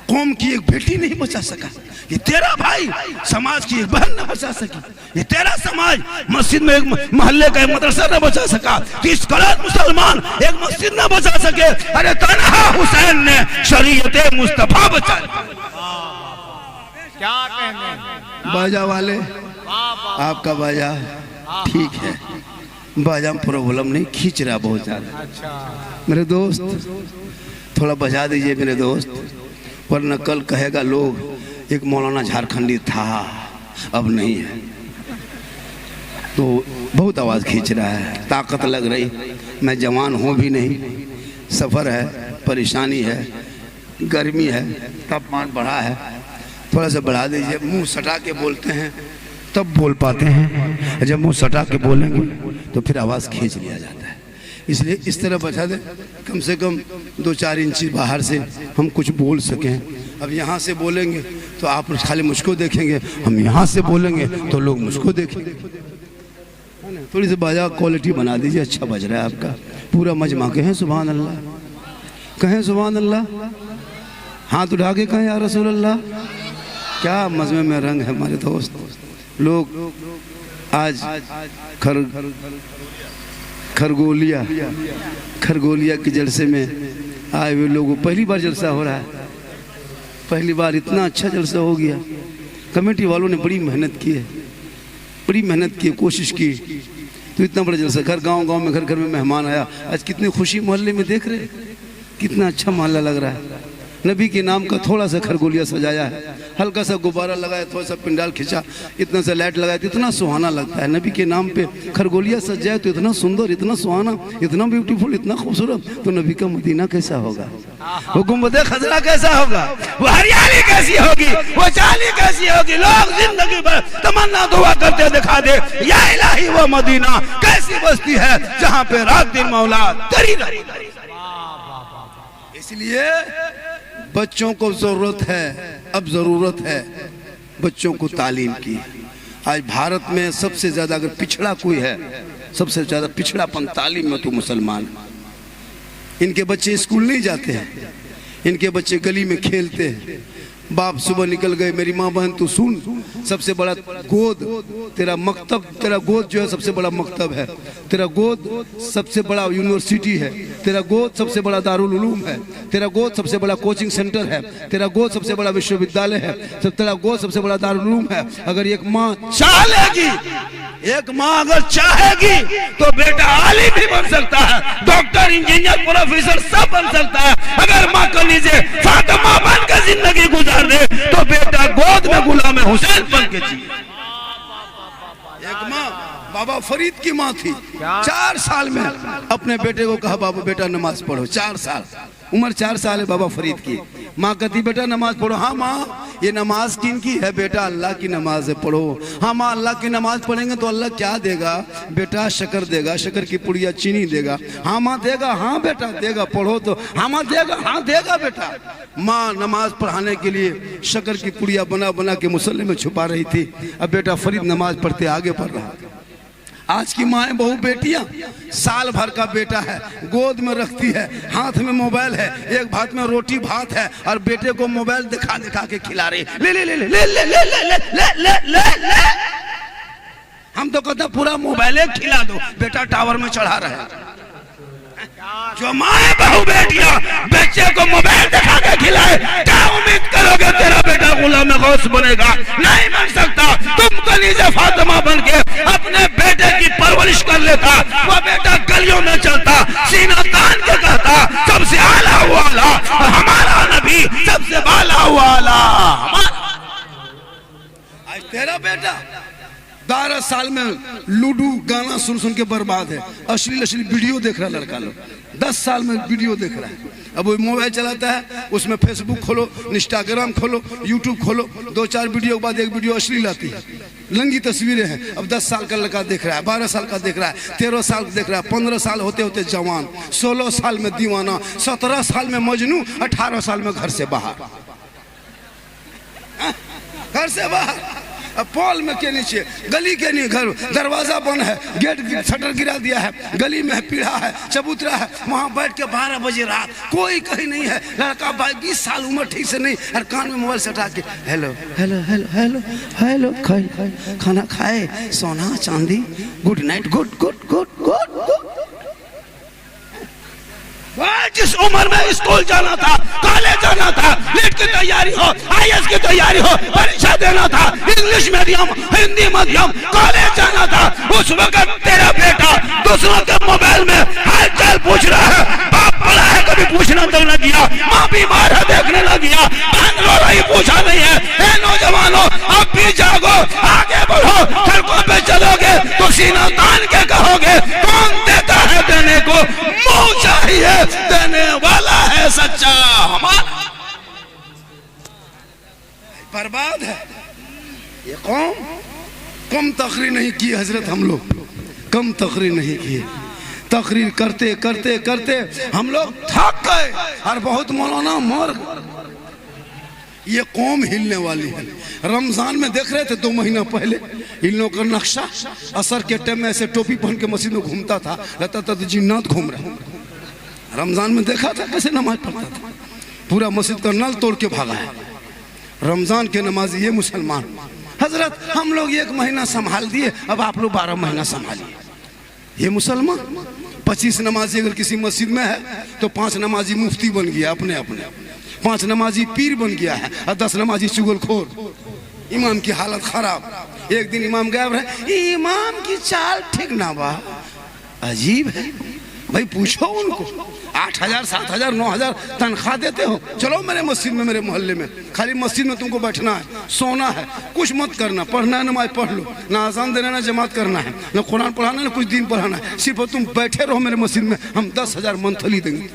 Speaker 1: कौम की एक बेटी नहीं बचा सका, ये तेरा भाई समाज की एक बहन न बचा सकी, ये तेरा समाज मस्जिद में एक मोहल्ले का एक मदरसा न बचा सका, 30 करोड़ मुसलमान एक मस्जिद न बचा सके। अरे तन्हा हुसैन ने शरीयत मुस्तफा बचा।
Speaker 4: क्या कहने
Speaker 1: बाजा वाले, आपका बाजा ठीक है, बाजा में प्रॉब्लम नहीं, खींच रहा बहुत ज्यादा।
Speaker 4: अच्छा
Speaker 1: मेरे दोस्त थोड़ा बजा दीजिए मेरे दोस्त, वरना कल कहेगा लोग एक मौलाना झारखंडी था अब नहीं है। तो बहुत आवाज़ खींच रहा है, ताकत लग रही, मैं जवान हूँ भी नहीं, सफ़र है, परेशानी है, गर्मी है, तापमान बढ़ा है, थोड़ा सा बढ़ा दीजिए। मुंह सटा के बोलते हैं तब बोल पाते हैं, जब मुंह सटा के बोलेंगे तो फिर आवाज़ खींच लिया जाता है। इसलिए इस तरह बचा दे, कम से कम 2-4 इंच बाहर से हम कुछ बोल सकें। अब यहाँ से बोलेंगे तो आप खाली मुझको देखेंगे, हम यहाँ से बोलेंगे तो लोग मुझको देखेंगे। थोड़ी सी बाजा क्वालिटी बना दीजिए, अच्छा बज रहा है आपका, पूरा मजमा कहें सुभान अल्लाह, कहें सुभान अल्लाह, हाथ उठा के कहें या रसूल अल्लाह। क्या मजमे में रंग है हमारे दोस्त। लोग आज खरगोलिया के जलसे में आए हुए लोगों, पहली बार जलसा हो रहा है, पहली बार इतना अच्छा जलसा हो गया। कमेटी वालों ने बड़ी मेहनत की है, बड़ी मेहनत की, कोशिश की, तो इतना बड़ा जलसा। घर गांव में, घर में मेहमान आया, आज कितनी खुशी मोहल्ले में देख रहे, कितना अच्छा मोहल्ला लग रहा है। नबी के नाम का थोड़ा सा खरगोलिया सजाया है, हल्का सा गुब्बारा लगाया, थोड़ा सा पिंडाल खिंचा, इतना सा लाइट लगाया, तो इतना सुहाना लगता है। नबी के नाम पे खरगोलिया सज जाए तो इतना सुंदर, इतना सुहाना, इतना ब्यूटीफुल, इतना खूबसूरत। तो नबी का मदीना कैसा होगा, वो गुंबदे खजरा कैसा होगा, वो हरियाली कैसी होगी, वो चाली कैसी होगी। लोग जिंदगी भर तमन्ना दुआ करते दिखा दे, या इलाही वो मदीना कैसी बस्ती है जहाँ पे रात दिन मौला तेरी रही। इसलिए बच्चों को जरूरत है, अब जरूरत है बच्चों को तालीम की। आज भारत में सबसे ज्यादा अगर पिछड़ा कोई है, सबसे ज्यादा पिछड़ापन तालीम में तो मुसलमान। इनके बच्चे स्कूल नहीं जाते हैं, इनके बच्चे गली में खेलते हैं। बाप सुबह निकल गए, मेरी माँ बहन तू सुन, सबसे बड़ा गोद तेरा मकतब, तेरा गोद जो है सबसे बड़ा मकतब है, तेरा गोद सबसे बड़ा यूनिवर्सिटी है, तेरा गोद सबसे बड़ा दारुल उलूम है, तेरा गोद सबसे बड़ा कोचिंग सेंटर है, तेरा गोद सबसे बड़ा विश्वविद्यालय है, तेरा गोद सबसे बड़ा दारुल उलूम है। अगर एक माँ चाह लेगी, एक माँ अगर चाहेगी तो बेटा आलिम भी बन सकता है, डॉक्टर, इंजीनियर, प्रोफेसर सब बन सकता है। अगर माँ कर लीजिए फातिमा बन के जिंदगी गुजार दे तो बेटा गोद में गुलाम हुसैन बन के जिए। एक माँ बाबा फरीद की माँ थी, 4 साल में अपने बेटे को कहा बाबू बेटा नमाज पढ़ो। 4 साल उम्र, 4 साल है बाबा फरीद की। माँ कहती बेटा नमाज पढ़ो। हाँ माँ, ये नमाज किन की है? बेटा अल्लाह की नमाज है, पढ़ो। हाँ माँ, अल्लाह की नमाज पढ़ेंगे तो अल्लाह क्या देगा? बेटा शक्कर देगा, शक्कर की पुड़िया चीनी देगा। हाँ माँ देगा, हाँ बेटा देगा, पढ़ो तो। हाँ माँ देगा, हाँ देगा बेटा। माँ नमाज पढ़ाने के लिए शक्कर की पुड़िया बना बना के मुसल्ले में छुपा रही थी। अब बेटा फरीद नमाज पढ़ते आगे बढ़ रहा। आज की माएँ बहु बेटियां, साल भर का बेटा है, गोद में रखती है, हाथ में मोबाइल है, एक हाथ में रोटी भात है और बेटे को मोबाइल दिखा दिखा के खिला रही। ले ले ले ले ले ले ले ले ले ले ले ले। हम तो कहते पूरा मोबाइल खिला दो, बेटा टावर में चढ़ा रहे। जो माए बहु बेटियां बच्चे को मोबाइल दिखा के खिलाए, क्या उम्मीद करोगे तेरा बेटा गुलाम गौस बनेगा? नहीं बन सकता। तुम कलीजे फातिमा बन के अपने बेटे की परवरिश कर लेता, वो बेटा गलियों में चलता, सीना तान के कहता सबसे आला वाला हमारा नबी, सबसे बाला वाला हमारा। आज तेरा बेटा 12 साल में लूडो गाना सुन सुन के बर्बाद है, अश्लील अश्लील वीडियो देख रहा लड़का लोग। 10 साल में वीडियो देख रहा है। अब वो मोबाइल चलाता है, उसमें फेसबुक खोलो, इंस्टाग्राम खोलो, यूट्यूब खोलो, 2-4 वीडियो के बाद एक वीडियो अश्लील आती है, लंगी तस्वीरें हैं। अब 10 साल का लड़का देख रहा है, 12 साल का देख रहा है, 13 साल का देख रहा है, 15 साल होते होते जवान, 16 साल में दीवाना, 17 साल में मजनू, 18 साल में घर से बाहर। घर से बाहर, पॉल में के नीचे, गली के नीचे, घर दरवाजा बंद है, गेट शटर गिरा दिया है, गली में पीढ़ा है, चबूतरा है, वहां बैठ के 12 बजे रात, कोई कहीं नहीं है। लड़का 20 साल उम्र, ठीक से नहीं, और कान में मोबाइल सटा के hello hello hello hello hello, खाना खाए, सोना चांदी, good night, good good good good good. जिस उम्र में स्कूल जाना था, कॉलेज जाना था, नीट की तैयारी हो, IAS की तैयारी हो, परीक्षा देना था, English medium, Hindi medium, college जाना था, उस वक्त तेरा बेटा दूसरों के मोबाइल में हालचाल पूछ रहा है। बाप बड़ा है, कभी पूछना तक न किया, माँ बीमार है देखने लग गया, बहन रो रही पूछा नहीं है। ए नौजवानों, अब भी जागो, आगे बढ़ो, सड़कों पे चलोगे तो सीना तान के कहोगे कौन देता है देने को, मुंह चाहिए देने वाला है सच्चा हमारा। बर्बाद है ये कौम। कम तकरीर नहीं की हजरत, हम लोग कम तकरीर नहीं की। तकरीर करते करते करते हम लोग थक गए और बहुत मौलाना मर। ये कौम हिलने वाली है। रमजान में देख रहे थे 2 महीना पहले इन लोगों का नक्शा, असर के टाइम में ऐसे टोपी पहन के मस्जिद में घूमता था, लगता था तो जिन्नात घूम रहे। रमजान में देखा था कैसे नमाज पढ़ता था, पूरा मस्जिद का नल तोड़ के भागा है। रमजान के नमाजी ये मुसलमान। हजरत हम लोग 1 महीना संभाल दिए, अब आप लोग 12 महीना संभालिए। ये मुसलमान 25 नमाजी अगर किसी मस्जिद में है तो 5 नमाजी मुफ्ती बन गया अपने अपने, 5 नमाजी पीर बन गया है और 10 नमाजी चुगलखोर। इमाम की हालत खराब। एक दिन इमाम गायब रहे, इमाम की चाल ठीक ना बा, अजीब है भाई, पूछो उनको। 8,000 7,000 9,000 तनख्वाह देते हो, चलो मेरे मस्जिद में, मेरे मोहल्ले में, खाली मस्जिद में तुमको बैठना है, सोना है, कुछ मत करना, पढ़ना है नमाज पढ़ लो, ना अज़ान देना, ना जमात करना है, ना कुरान पढ़ाना, ना कुछ दिन पढ़ाना है, सिर्फ तुम बैठे रहो मेरे मस्जिद में, हम 10,000 मंथली देंगे।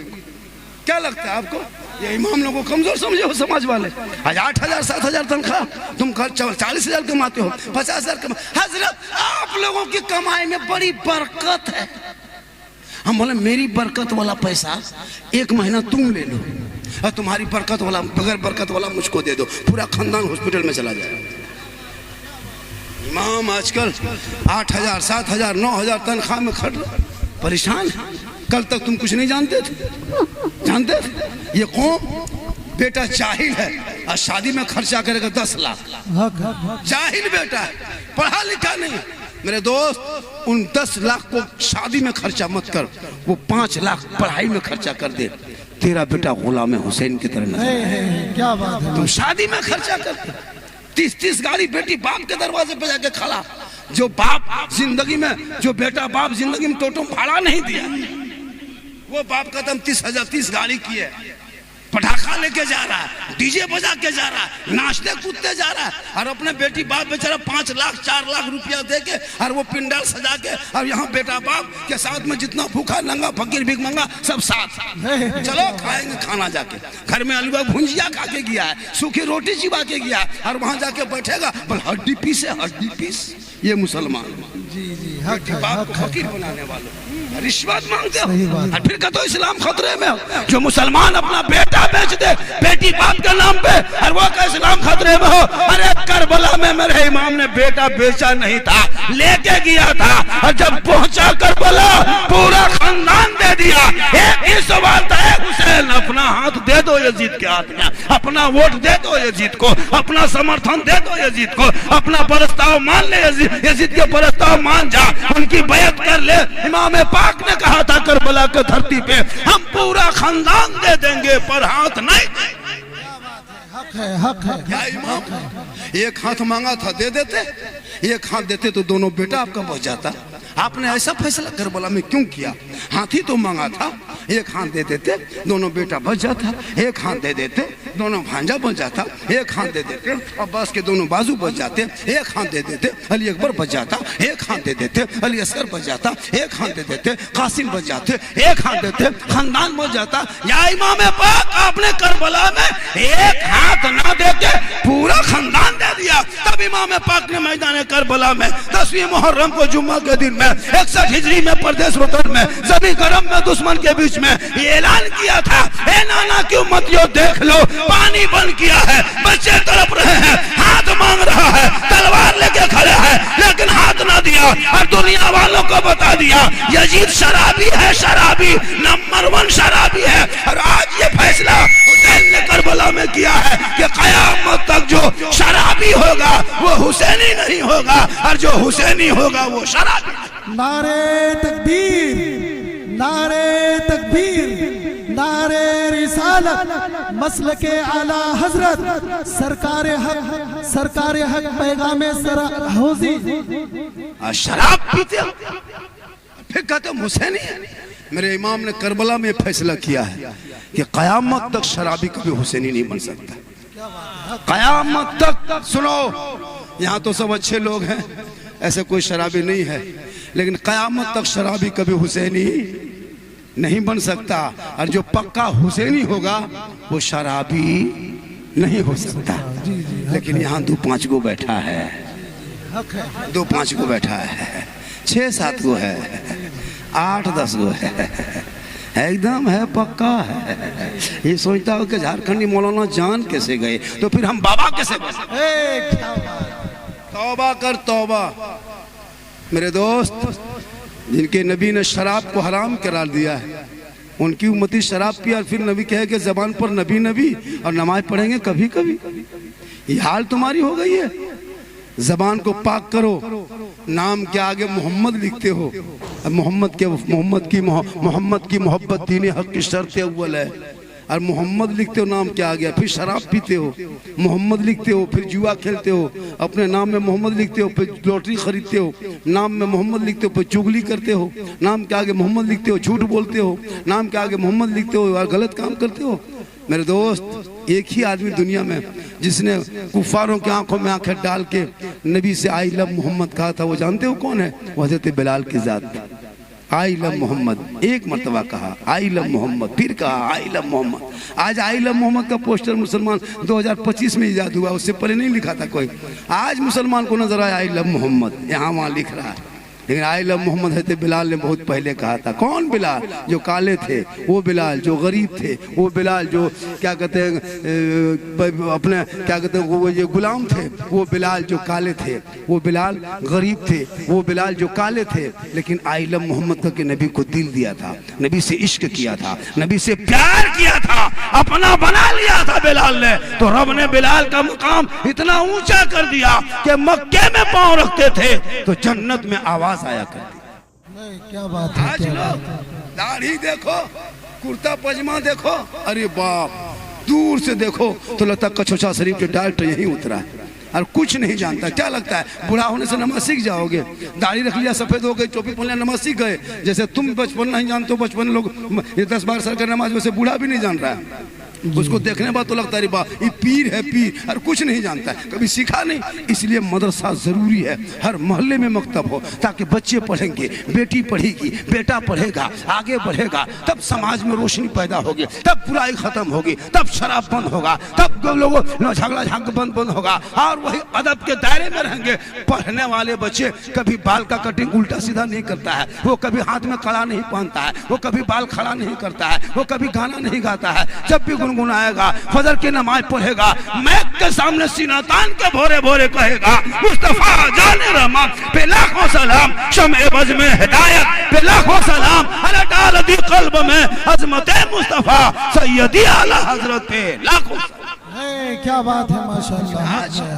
Speaker 1: क्या लगता है आपको ये इमाम लोगों को कमजोर समझे हो समाज वाले? आज 8,000 7,000 तनख्वाह, तुम 40,000 कमाते हो, 50,000 कमा। हजरत आप लोगों की कमाई में बड़ी बरकत है। हम बोले मेरी बरकत वाला पैसा 1 महीना तुम ले लो और तुम्हारी बरकत वाला, बगैर बरकत वाला मुझको दे दो, पूरा खानदान हॉस्पिटल में चला जाए। इमाम आजकल 8,000 7,000 9,000 तनख्वाह में खट परेशान है। कल तक तुम कुछ नहीं जानते थे, जानते थे? ये कौन बेटा जाहिल है और शादी में खर्चा करेगा 10 लाख। जाहिल बेटा है, पढ़ा लिखा नहीं। मेरे दोस्त, उन 10 लाख को शादी में खर्चा मत कर, वो 5 लाख पढ़ाई में खर्चा कर दे। तेरा बेटा गुलाम हुसैन की तरह नजर।
Speaker 2: क्या बात है।
Speaker 1: तुम शादी में खर्चा करते, 30-30 गाड़ी बेटी बाप के दरवाजे पे जाके खड़ा। जो बाप जिंदगी में, जो बेटा बाप जिंदगी में टोटो भाड़ा नहीं दिया, वो बाप का तुम 30,000 30 गाड़ी की है। पटाखा लेके जा रहा है, डीजे बजा के जा रहा है, नाचते कूदते जा रहा है, और अपने बेटी बाप बेचारा 5 लाख 4 लाख रुपया दे के और वो पिंडल सजा के, और यहाँ बेटा बाप के साथ में जितना भूखा नंगा फकीर भीख मंगा सब साथ। चलो खाएंगे खाना जाके, घर में आलू भुंजिया खा के गया है, सूखी रोटी चिबा के गया है, और वहां जाके बैठेगा बोल हड्डी पीस है, हड्डी पीस। ये मुसलमान
Speaker 2: जी जी हक है,
Speaker 1: बाप को फकीर बनाने वालों रिश्वत मांगते हो, और फिर कहते हो इस्लाम खतरे में हो। जो मुसलमान अपना बेटा बेच दे बेटी बाप के नाम पे, और वो का इस्लाम खतरे में हो। अरे करबला में मेरे इमाम ने बेटा बेचा नहीं था, लेके गया था, और जब पहुंचा करबला पूरा खानदान दे दिया। एक ही सवाल था, हुसैन अपना हाथ दे दो यजीद के हाथ में, अपना वोट दे दो यजीद को, अपना समर्थन दे दो यजीद को, अपना प्रस्ताव मान ले, यजीद के प्रस्ताव मान जा, उनकी बैत कर ले। इमाम पाक ने कहा था करबला के धरती पे, हम पूरा खानदान दे देंगे पर हाथ नहीं देंगे।
Speaker 2: हक है, हक है।
Speaker 1: क्या इमाम, एक हाथ मांगा था दे देते, एक हाथ देते तो दोनों बेटा आपका बच जाता। आपने ऐसा फैसला करबला में क्यों किया? हाथ ही तो मांगा था, एक हाथ दे देते दोनों बेटा बच जाता, एक हाथ दे देते दोनों भांजा बच जाता, एक हाथ दे देते अब्बास के दोनों बाजू बच जाते, एक हाथ दे देते अली अकबर बच जाता, एक हाथ दे देते अली असगर बच जाता, एक हाथ दे देते कासिम बच जाते, एक हाथ देते खानदान बच जाता। या इमाम पाक आपने करबला में एक हाथ ना देके पूरा खानदान दे दिया। तब इमाम पाक ने मैदान करबला में 10वीं मुहर्रम को जुम्मा के दिन में 61 हिजरी में प्रदेश वतन में जमीन गरम में दुश्मन के बीच में ये ऐलान किया था, ए नाना की उम्मतियों देख लो, पानी बंद किया है, बच्चे तड़प रहे हैं, हाथ मांग रहा है, तलवार लेके खड़े है, लेकिन हाथ ना दिया, और दुनिया वालों को बता दिया यजीद शराबी है, शराबी नंबर 1 शराबी है। और आज ये फैसला हुसैन ने करबला में किया है कि कयामत तक जो शराबी होगा वो हुसैनी नहीं होगा, और जो हुसैनी होगा वो शराबी।
Speaker 2: नारे तकबीर, नारे तकबीर, नारे रिसालत, मसलके आला हजरत, सरकार हक पैगामे हौजी।
Speaker 1: शराब पीते हो फिर कहते हो हुसैनी है। मेरे इमाम ने करबला में फैसला किया है कि कयामत तक शराबी कभी हुसैनी नहीं बन सकता, कयामत तक। सुनो, यहाँ तो सब अच्छे लोग हैं, ऐसे कोई शराबी नहीं है, लेकिन कयामत तक शराबी कभी हुसैनी नहीं बन सकता, और जो पक्का हुसैनी होगा वो शराबी नहीं हो सकता। लेकिन यहाँ 2-5 गो बैठा है, 2-5 गो बैठा है, 6-7 गो है, 8-10 गो है, एकदम है पक्का है। ये सोचता हो कि झारखंडी मौलाना जान कैसे गए, तो फिर हम बाबा कैसे गए? तौबा कर तौबा। मेरे दोस्त, जिनके नबी ने शराब को हराम करार दिया है, उनकी उम्मती शराब पिया और फिर नबी कहे कि जबान पर नबी नबी और नमाज पढ़ेंगे कभी कभी। ये हाल तुम्हारी हो गई है। जबान को पाक करो, नाम के आगे मोहम्मद लिखते हो, मोहम्मद की मोहब्बत दीन हक की शर्त अव्वल है, और मोहम्मद लिखते हो नाम क्या आ गया, फिर शराब पीते हो, मोहम्मद लिखते हो, फिर जुआ खेलते हो, अपने नाम में मोहम्मद लिखते हो, फिर लॉटरी खरीदते हो, नाम में मोहम्मद लिखते हो, फिर चुगली करते हो, नाम के आगे मोहम्मद लिखते हो, झूठ बोलते हो, नाम के आगे मोहम्मद लिखते हो और गलत काम करते हो। मेरे दोस्त, एक ही आदमी दुनिया में जिसने कुफारों की आंखों में आंखें डाल के नबी से आई लव मोहम्मद कहा था, वो जानते हो कौन है? वो हज़रत बिलाल की जात। आई लव मोहम्मद एक मरतबा कहा, आई लव मोहम्मद, फिर कहा आई लव मोहम्मद। आज आई लव मोहम्मद का पोस्टर मुसलमान 2025 में ईजाद हुआ, उससे पहले नहीं लिखा था कोई। आज मुसलमान को नजर आया आई लव मोहम्मद, यहाँ वहाँ लिख रहा है, लेकिन आई लव मोहम्मद हज़रत बिलाल ने बहुत पहले कहा था। कौन बिलाल? जो काले थे वो बिलाल, जो गरीब थे वो बिलाल, जो क्या कहते हैं अपने क्या कहते हैं वो ये गुलाम थे वो बिलाल, जो काले थे वो बिलाल, गरीब थे वो बिलाल जो काले थे। लेकिन आई लव मोहम्मद के नबी को दिल दिया था, नबी से इश्क किया था, नबी से प्यार किया था, अपना बना लिया था बिलाल ने। तो रब ने बिलाल का मुकाम इतना ऊंचा कर दिया कि मक्के में पांव रखते थे तो जन्नत में आवाज आया करती।
Speaker 2: क्या बात है,
Speaker 1: आज
Speaker 2: क्या
Speaker 1: लोग
Speaker 2: बात है।
Speaker 1: दाढ़ी देखो, कुर्ता पजामा देखो, अरे बाप, दूर से देखो तो लगता कछोछा शरीफ के डॉक्टर यही उतरा है और कुछ नहीं जानता। क्या लगता है बुढ़ा होने से नमाज सीख जाओगे? दाढ़ी रख लिया, सफेद हो गए, टोपी पहन लिया, नमाज सीख गए। जैसे तुम बचपन नहीं जानते हो, बचपन लोग 10-12 साल का नमाज वैसे बूढ़ा भी नहीं जान रहा है। उसको देखने बाद तो लगता है बा ये पीर है पीर, और कुछ नहीं जानता है, कभी सीखा नहीं। इसलिए मदरसा जरूरी है, हर मोहल्ले में मकतब हो, ताकि बच्चे पढ़ेंगे, बेटी पढ़ेगी, बेटा पढ़ेगा, आगे बढ़ेगा, तब समाज में रोशनी पैदा होगी, तब बुराई खत्म होगी, तब शराब बंद होगा, तब लोगों झगड़ा झाग बंद होगा, और वही अदब के दायरे में रहेंगे। पढ़ने वाले बच्चे कभी बाल का कटिंग उल्टा सीधा नहीं करता है, वो कभी हाथ में कड़ा नहीं पहनता है, वो कभी बाल खड़ा नहीं करता है, वो कभी गाना नहीं गाता है। जब भी गुनगुनाएगा, फजर की नमाज पढ़ेगा, मैक के सामने सीना तान के भोरे भोरे कहेगा मुस्तफा जाने रहमान पे लाखों सलाम, शम्ए बज़ में हिदायत पे लाखों सलाम, अला डाल दी कल्ब में अज़मत मुस्तफा सैयदी आला हजरत पे लाखों सलाम।
Speaker 2: क्या बात है माशाल्लाह।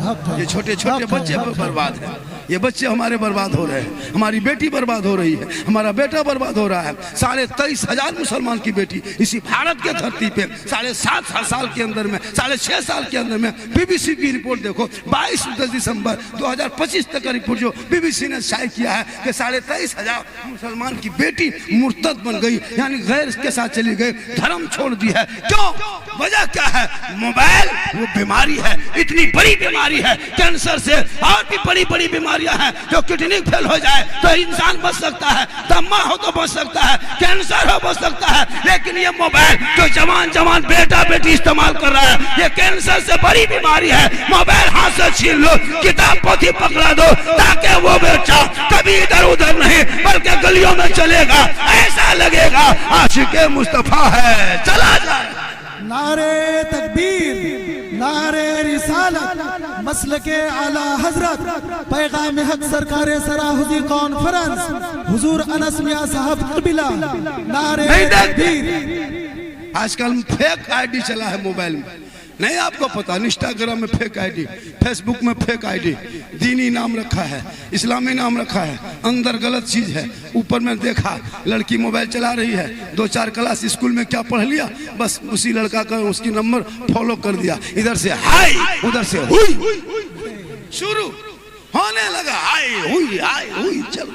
Speaker 2: हक है,
Speaker 1: ये छोटे छोटे बच्चे बर्बाद हैं, ये बच्चे हमारे बर्बाद हो रहे हैं, हमारी बेटी बर्बाद हो रही है, हमारा बेटा बर्बाद हो रहा है। 23,500 मुसलमान की बेटी इसी भारत के धरती पे 7.5 साल के अंदर में, 6.5 साल के अंदर में, बीबीसी की रिपोर्ट देखो, 22 दिसंबर 2025 तक का रिपोर्ट जो बीबीसी ने शाये किया है कि 23,500 मुसलमान की बेटी मुर्तद बन गई, यानी गैर के साथ चली गई, धर्म छोड़ दी है। क्यों? वजह क्या है? मोबाइल वो बीमारी है, इतनी बड़ी बीमारी है, कैंसर से और भी बड़ी बड़ी बीमारियां हैं। जो किडनी फेल हो जाए तो इंसान बच सकता है, दमा हो तो बच सकता है, कैंसर हो बच सकता है, लेकिन ये मोबाइल जो जवान बेटा बेटी इस्तेमाल कर रहा है, ये कैंसर से बड़ी बीमारी है। मोबाइल हाथ से छीन लो, किताब पोथी पकड़ा दो, ताकि वो बच्चा कभी इधर उधर नहीं बल्कि गलियों में चलेगा, ऐसा लगेगा आशिक़े मुस्तफा है, चला जाए।
Speaker 2: नारे तकबीर, नारे रिसालत, मसलके आला हजरत, पैगाम हक सरकार सराहुदी कॉन्फ्रेंस, हुजूर अनस मियां साहब कबिला, नारे तकबीर।
Speaker 1: आजकल फेक आईडी चला है मोबाइल में, नहीं आपको पता, इंस्टाग्राम में फेक आईडी, फेसबुक में फेक आईडी, दीनी नाम रखा है, इस्लामी नाम रखा है, अंदर गलत चीज है। ऊपर में देखा लड़की मोबाइल चला रही है, 2-4 क्लास स्कूल में क्या पढ़ लिया, बस उसी लड़का का उसकी नंबर फॉलो कर दिया, इधर से हाय उधर से हुई, शुरू होने लगा हाय हुई चलो।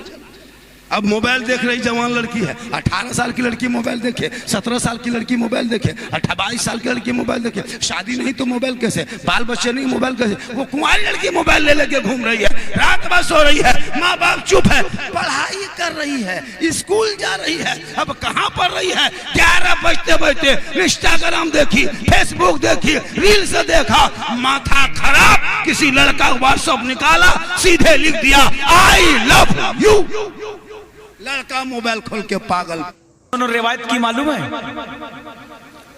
Speaker 1: अब मोबाइल देख रही जवान लड़की है, 18 साल की लड़की मोबाइल देखे, 17 साल की लड़की मोबाइल देखे, 22 साल की लड़की मोबाइल देखे। शादी नहीं तो मोबाइल कैसे, बाल बच्चे नहीं मोबाइल कैसे, वो कुंवारी लड़की मोबाइल ले लेके घूम रही है, रात भर सो रही है, माँ बाप चुप है, पढ़ाई कर रही है, स्कूल जा रही है, अब कहाँ पढ़ रही है, 11 बजते इंस्टाग्राम देखी, फेसबुक देखी, रील्स देखा, माथा खराब, किसी लड़का व्हाट्सएप निकाला, सीधे लिख दिया आई लव यू, लड़का मोबाइल खोल के पागल।
Speaker 5: उन्होंने रिवायत की मालूम है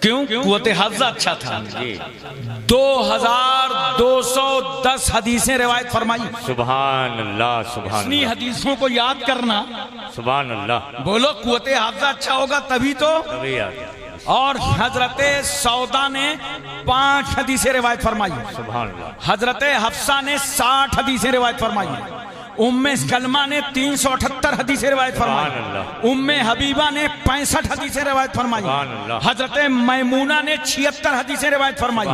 Speaker 5: क्यों? कुव्वते हाफ़िज़ा अच्छा था। 2210 हदीसें रिवायत फरमाई।
Speaker 6: सुभान अल्लाह, सुभान
Speaker 5: इतनी
Speaker 6: अल्लाह,
Speaker 5: हदीसों को याद करना,
Speaker 6: सुभान अल्लाह।
Speaker 5: बोलो कुव्वते हाफ़िज़ा अच्छा होगा तभी तो।
Speaker 6: तभी याद।
Speaker 5: और हजरत सौदा ने 5 हदीसें रिवायत फरमाई,
Speaker 6: सुभान अल्लाह।
Speaker 5: हजरत हफ्सा ने 60 हदीसें रिवायत फरमाई, उम्मे सलमा ने 378 हदीसें रिवायत फरमाई, उम्मे हबीबा ने 65 हदीसें रिवायत फरमाई, हजरत मैमूना ने 76 हदीसें रिवायत फरमाई,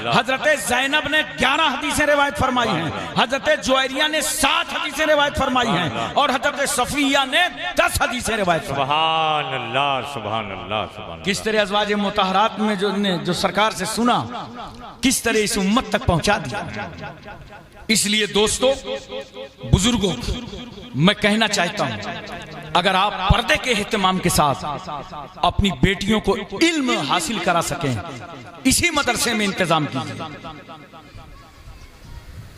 Speaker 5: हजरत जैनब ने 11 हदीसें रिवायत फरमाई हैं, हजरत जुवैरिया ने 7 हदीसें रिवायत फरमाई हैं, और हजरत सफिया ने 10 हदीसें रिवायत फरमाई।
Speaker 6: सुभान अल्लाह, सुभान अल्लाह, सुभान।
Speaker 5: किस तरह अज़वाज मुतहरात में जो सरकार से सुना, किस तरह इस उम्मत तक पहुंचा दिया। इसलिए दोस्तों, बुजुर्गों, मैं कहना चाहता हूं, अगर आप पर्दे के एहतमाम के साथ अपनी बेटियों को इल्म हासिल करा सकें, इसी मदरसे में इंतजाम कीजिए।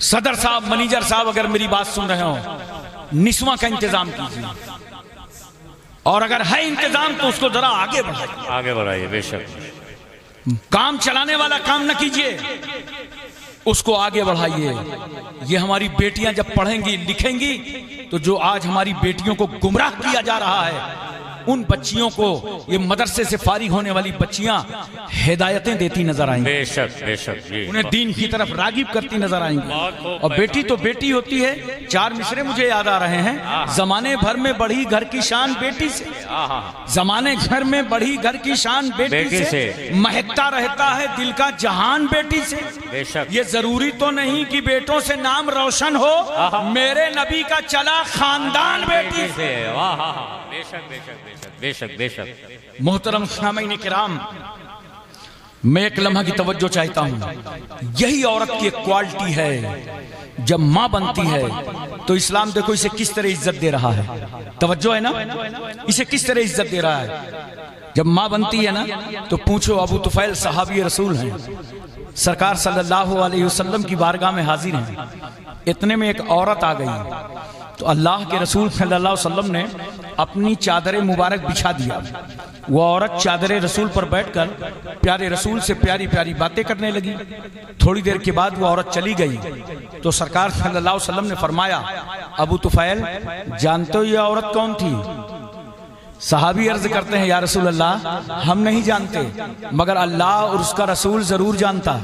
Speaker 5: सदर साहब, मैनेजर साहब अगर मेरी बात सुन रहे हो, निस्वा का इंतजाम कीजिए, और अगर है इंतजाम तो उसको जरा आगे बढ़ाइए,
Speaker 6: आगे बढ़ाइए। बेशक
Speaker 5: काम चलाने वाला काम न कीजिए, उसको आगे बढ़ाइए। ये हमारी बेटियां जब पढ़ेंगी लिखेंगी तो जो आज हमारी बेटियों को गुमराह किया जा रहा है, उन बच्चियों को, ये मदरसे से फारिग होने वाली बच्चियां हिदायतें देती नजर आएंगी।
Speaker 6: बेशक बेशक जी।
Speaker 5: उन्हें दीन की तरफ रागिब करती नजर आएंगी। और बेटी तो बेटी होती है। 4 मिसरे मुझे याद आ रहे हैं। जमाने भर में बढ़ी घर की शान बेटी से, जमाने घर में बढ़ी घर की शान बेटी से, महकता रहता है दिल का जहान बेटी से।
Speaker 6: बेशक
Speaker 5: ये जरूरी तो नहीं कि बेटों से नाम रोशन हो, मेरे नबी का चला खानदान बेटी से।
Speaker 6: बेशक बेशक बेशक बेशक बेशक।
Speaker 5: मोहतरम सामीन किराम, मैं एक लम्हा की तवज्जो चाहता हूं। यही औरत की एक क्वालिटी है, जब मां बनती है तो इस्लाम देखो इसे किस तरह इज्जत दे रहा है। तवज्जो है ना, इसे किस तरह इज्जत दे रहा है। जब मां बनती है ना तो पूछो, अबू तुफैल सहाबी रसूल हैं, सरकार सल्लल्लाहु अलैहि वसल्लम की बारगाह में हाजिर हैं। इतने में एक औरत आ गई तो अल्लाह के रसूल सल्लल्लाहु अलैहि वसल्लम ने अपनी चादर मुबारक बिछा दिया। वो औरत चादर रसूल पर बैठकर प्यारे रसूल से प्यारी प्यारी बातें करने लगी। थोड़ी देर के बाद वो औरत चली गई तो सरकार सल्लल्लाहु अलैहि वसल्लम ने फरमाया, अबू तुफैल जानते हो ये औरत कौन थी? सहाबी अर्ज करते हैं, या रसूल अल्लाह हम नहीं जानते, मगर अल्लाह और उसका रसूल जरूर जानता।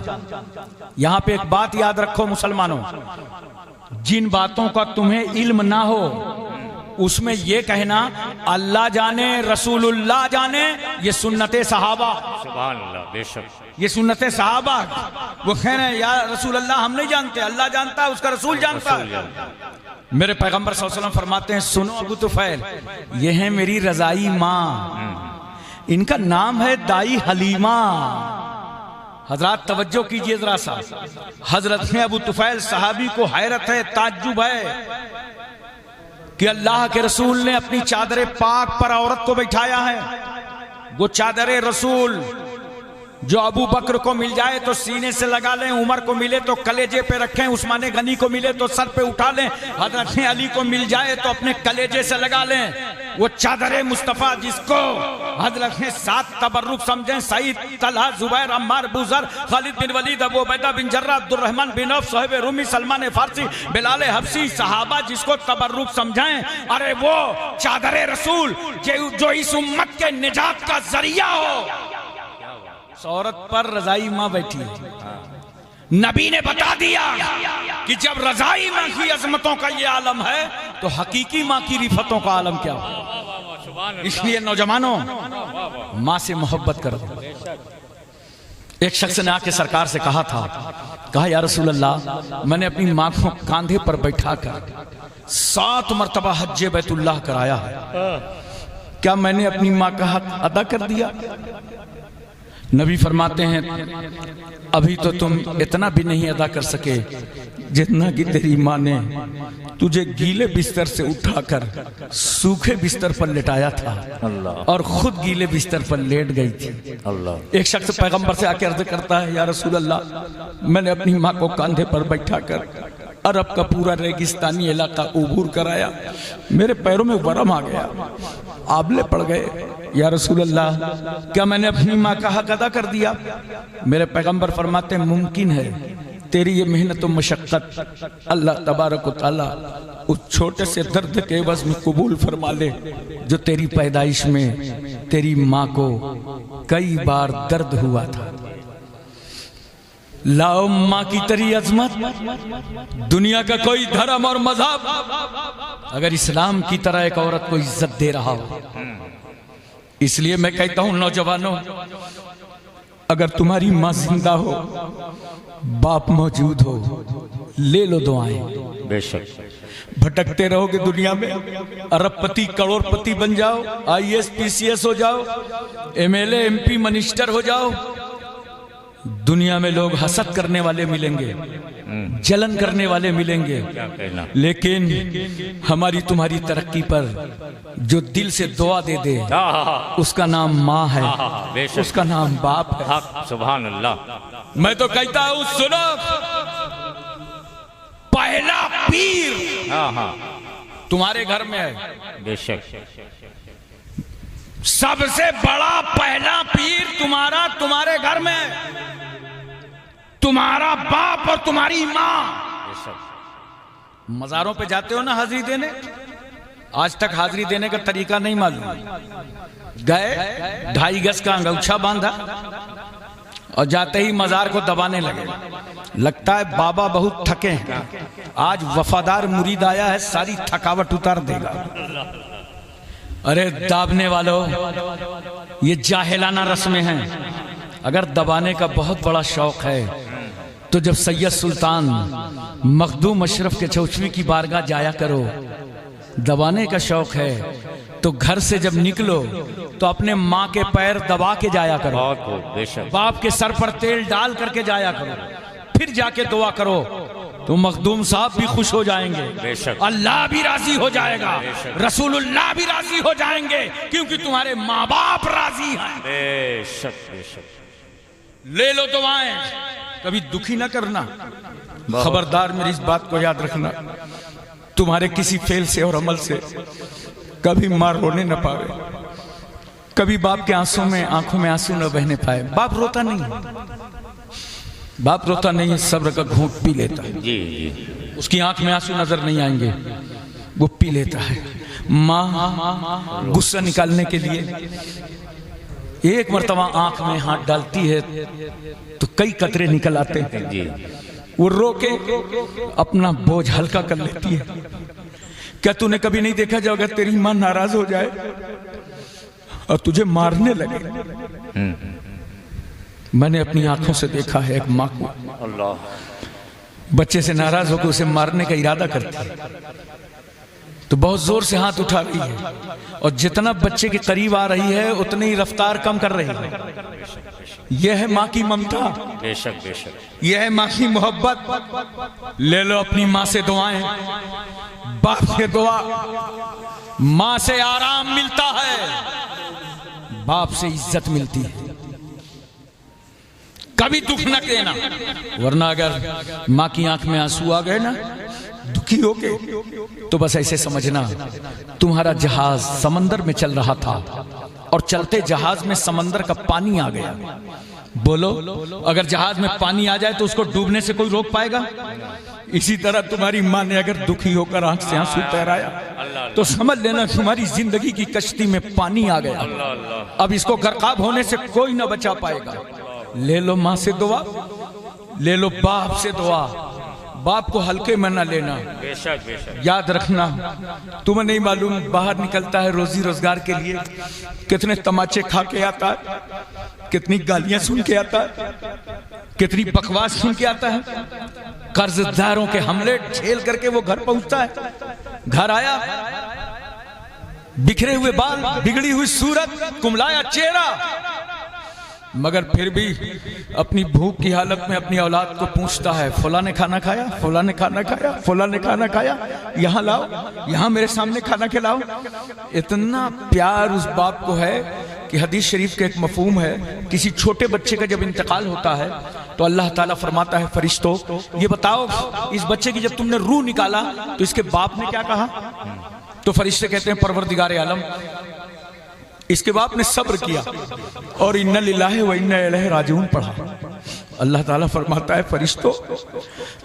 Speaker 5: यहां पे एक बात याद रखो मुसलमानों, जिन बातों का तुम्हें इल्म ना हो उसमें यह कहना अल्लाह जाने रसूलुल्लाह जाने, ये सुन्नते सहाबा।
Speaker 6: सुभान अल्लाह, बेशक
Speaker 5: ये सुन्नते सहाबा। वो कह रहे हैं या रसूल अल्लाह हम नहीं जानते, अल्लाह जानता है, उसका रसूल जानता है। मेरे पैगंबर सल्लल्लाहु अलैहि वसल्लम फरमाते हैं, सुनो अबू तुफैल, ये है मेरी रजाई माँ, इनका नाम है दाई हलीमा। हजरात तवज्जो कीजिए जरा सा। हजरत ने अबू तुफैल सहाबी को हैरत है, ताज्जुब है कि अल्लाह के रसूल ने अपनी चादर पाक पर औरत को बैठाया है। वो चादर रसूल जो अबू बकर को मिल जाए तो सीने से लगा लें, उमर को मिले तो कलेजे पे रखें, उस्मान गनी को मिले तो सर पे उठा लें, हजरत अली को मिल जाए तो अपने कलेजे से लगा लें। वो चादर मुस्तफा जिसको हजरत ने 7 तबर्रुक समझें, सईद, तलहा, जुबैर, अम्मार, बुजर, Khalid bin Walid, Abu Ubaidah bin Jarrah, Abdurrahman bin Auf, Suhaib Rumi, Salman Farsi, Bilal Habshi, सहाबा जिसको तबर्रुक समझें, अरे वो चादर रसूल जो इस उम्मत के निजात का जरिया हो, औरत पर रजाई माँ बैठी है। नबी ने बता दिया कि जब रजाई माँ की अजमतों का ये आलम है तो हकीकी माँ की रिफतों का आलम क्या हो। इसलिए नौजवानों, माँ से मोहब्बत करो। एक शख्स ने आके सरकार से कहा था, कहा या रसूल अल्लाह मैंने अपनी माँ को कांधे पर बैठा कर 7 मरतबा हज्जे बैतुल्लाह कराया है, क्या मैंने अपनी माँ का हक अदा कर दिया? नबी फरमाते हैं, अभी तो तुम इतना भी नहीं अदा कर सके जितना कि तेरी माँ ने तुझे गीले बिस्तर से उठाकर सूखे बिस्तर पर लेटाया था और खुद गीले बिस्तर पर लेट गई थी। एक शख्स पैगंबर से आके अर्ज करता है, या रसूल अल्लाह मैंने अपनी माँ को कांधे पर बैठा कर अरब का पूरा रेगिस्तानी इलाका उबूर कराया, मेरे पैरों में वरम आ गया, आबले पड़ गए। या रसूल अल्लाह क्या मैंने अपनी माँ का हक अदा कर दिया? मेरे पैगंबर फरमाते हैं, मुमकिन है तेरी ये मेहनत और मशक्कत अल्लाह तबारक व तआला उस छोटे से दर्द के एवज में कबूल फरमा ले जो तेरी पैदाइश में तेरी माँ को कई बार दर्द हुआ था। लाओ माँ की तेरी अजमत, दुनिया का कोई धर्म और मजहब अगर इस्लाम की तरह एक औरत को इज्जत दे रहा हो। इसलिए मैं कहता हूं नौजवानों, अगर तुम्हारी माँ जिंदा हो, बाप मौजूद हो, ले लो दुआएं।
Speaker 6: बेशक
Speaker 5: भटकते रहोगे दुनिया में, अरबपति करोड़पति बन जाओ, IAS PCS हो जाओ, MLA MP मिनिस्टर हो जाओ, दुनिया में लोग हसद करने वाले मिलेंगे, जलन करने वाले मिलेंगे, लेकिन हमारी तुम्हारी तरक्की पर जो दिल से दुआ दे दे उसका नाम माँ है, उसका नाम बाप है।
Speaker 6: सुभान अल्लाह।
Speaker 5: मैं तो कहता हूँ सुनो, पहला पीर तुम्हारे घर में है।
Speaker 6: बेशक
Speaker 5: सबसे बड़ा पहला पीर तुम्हारे घर में है, तुम्हारा बाप और तुम्हारी माँ। मजारों पे जाते हो ना हाजिरी देने, आज तक हाजिरी देने का तरीका नहीं मालूम। गए 2.5 गज का अंगूछा बांधा और जाते ही मजार को दबाने लगे। लगता है बाबा बहुत थके हैं, आज वफादार मुरीद आया है, सारी थकावट उतार देगा। अरे दाबने वालों, ये जाहिलाना रस्में हैं। अगर दबाने का बहुत बड़ा शौक है तो जब सैयद सुल्तान मखदूम अशरफ के चौचवी की बारगाह जाया करो। दबाने का शौक है तो घर से जब निकलो तो अपने माँ के पैर दबा के जाया करो,
Speaker 6: बहुत खूब, बेशक।
Speaker 5: बाप के सर पर तेल डाल करके जाया करो, फिर जाके दुआ करो तो मखदूम साहब भी खुश हो जाएंगे,
Speaker 6: बेशक।
Speaker 5: अल्लाह भी राजी हो जाएगा, रसूलुल्लाह भी राजी हो जाएंगे, क्योंकि तुम्हारे माँ बाप राजी हैं।
Speaker 6: बेशक बेशक।
Speaker 5: ले लो दुआएं, कभी दुखी ना करना। खबरदार मेरी इस बात को याद रखना, तुम्हारे किसी फेल से और अमल से कभी माँ रोने न पावे, कभी बाप के आंसू में आंखों में आंसू न बहने पाए। बाप रोता नहीं, बाप रोता नहीं है, सब्र का घूंट पी लेता है।
Speaker 6: जी जी।
Speaker 5: उसकी आंख में आंसू नजर नहीं आएंगे, वो पी लेता है। माँ गुस्सा निकालने के लिए एक मर्तबा आंख में हाथ डालती है तो कई कतरे निकल आते हैं
Speaker 6: जी।
Speaker 5: वो रो के अपना बोझ हल्का कर लेती है। क्या तूने कभी नहीं देखा जो अगर तेरी माँ नाराज हो जाए और तुझे मारने लगे? मैंने अपनी आंखों से देखा है एक माँ को
Speaker 6: अल्लाह
Speaker 5: बच्चे से नाराज होकर उसे मारने का इरादा करती है तो बहुत जोर से हाथ उठा रही है, और जितना बच्चे के करीब आ रही है उतनी ही रफ्तार कम कर रही है। यह है माँ की ममता,
Speaker 6: बेशक बेशक।
Speaker 5: यह है माँ की मोहब्बत। ले लो अपनी माँ से दुआएं, बाप से दुआ। माँ से आराम मिलता है, बाप से इज्जत मिलती है। कभी दुख न देना, वरना अगर माँ की आंख में आंसू आ गए ना दुखी होके, तो बस ऐसे समझना तुम्हारा जहाज समंदर में चल रहा था और चलते जहाज में समंदर का पानी आ गया। बोलो, अगर जहाज में पानी आ जाए तो उसको डूबने से कोई रोक पाएगा? इसी तरह तुम्हारी माँ ने अगर दुखी होकर आंख से आंसू तैराया तो समझ लेना तुम्हारी जिंदगी की कश्ती में पानी आ गया। अब इसको गरकाब होने से कोई ना बचा पाएगा। ले लो माँ से दुआ, ले लो बाप से दुआ। बाप को हल्के में ना लेना।
Speaker 6: बेशक बेशक।
Speaker 5: याद रखना, तुम्हें नहीं मालूम बाहर निकलता है रोजी रोजगार के लिए, कितने तमाचे खा के आता है, कितनी गालियां सुन के आता है, कितनी बकवास सुन के आता है। कर्जदारों के हमले झेल करके वो घर पहुंचता है। घर आया, बिखरे हुए बाल, बिगड़ी हुई सूरत, कुमलाया चेहरा, मगर फिर भी अपनी भूख की हालत में अपनी औलाद को पूछता है, फुला ने खाना खाया, फुला ने खाना खाया, फुला ने खाना खाया, यहाँ लाओ, यहाँ मेरे सामने खाना खिलाओ। इतना प्यार उस बाप को है कि हदीस शरीफ का एक मफहूम है, किसी छोटे बच्चे का जब इंतकाल होता है तो अल्लाह ताला फरमाता है, फरिश्तों ये बताओ इस बच्चे की जब तुमने रूह निकाला तो इसके बाप ने क्या कहा? तो फरिश्ते कहते हैं, परवरदिगार आलम इसके बाप ने सब्र किया और इन्ना लिल्लाहि व इन्ना इलैहि राजिऊन पढ़ा। अल्लाह ताला फरमाता है, फरिश्तों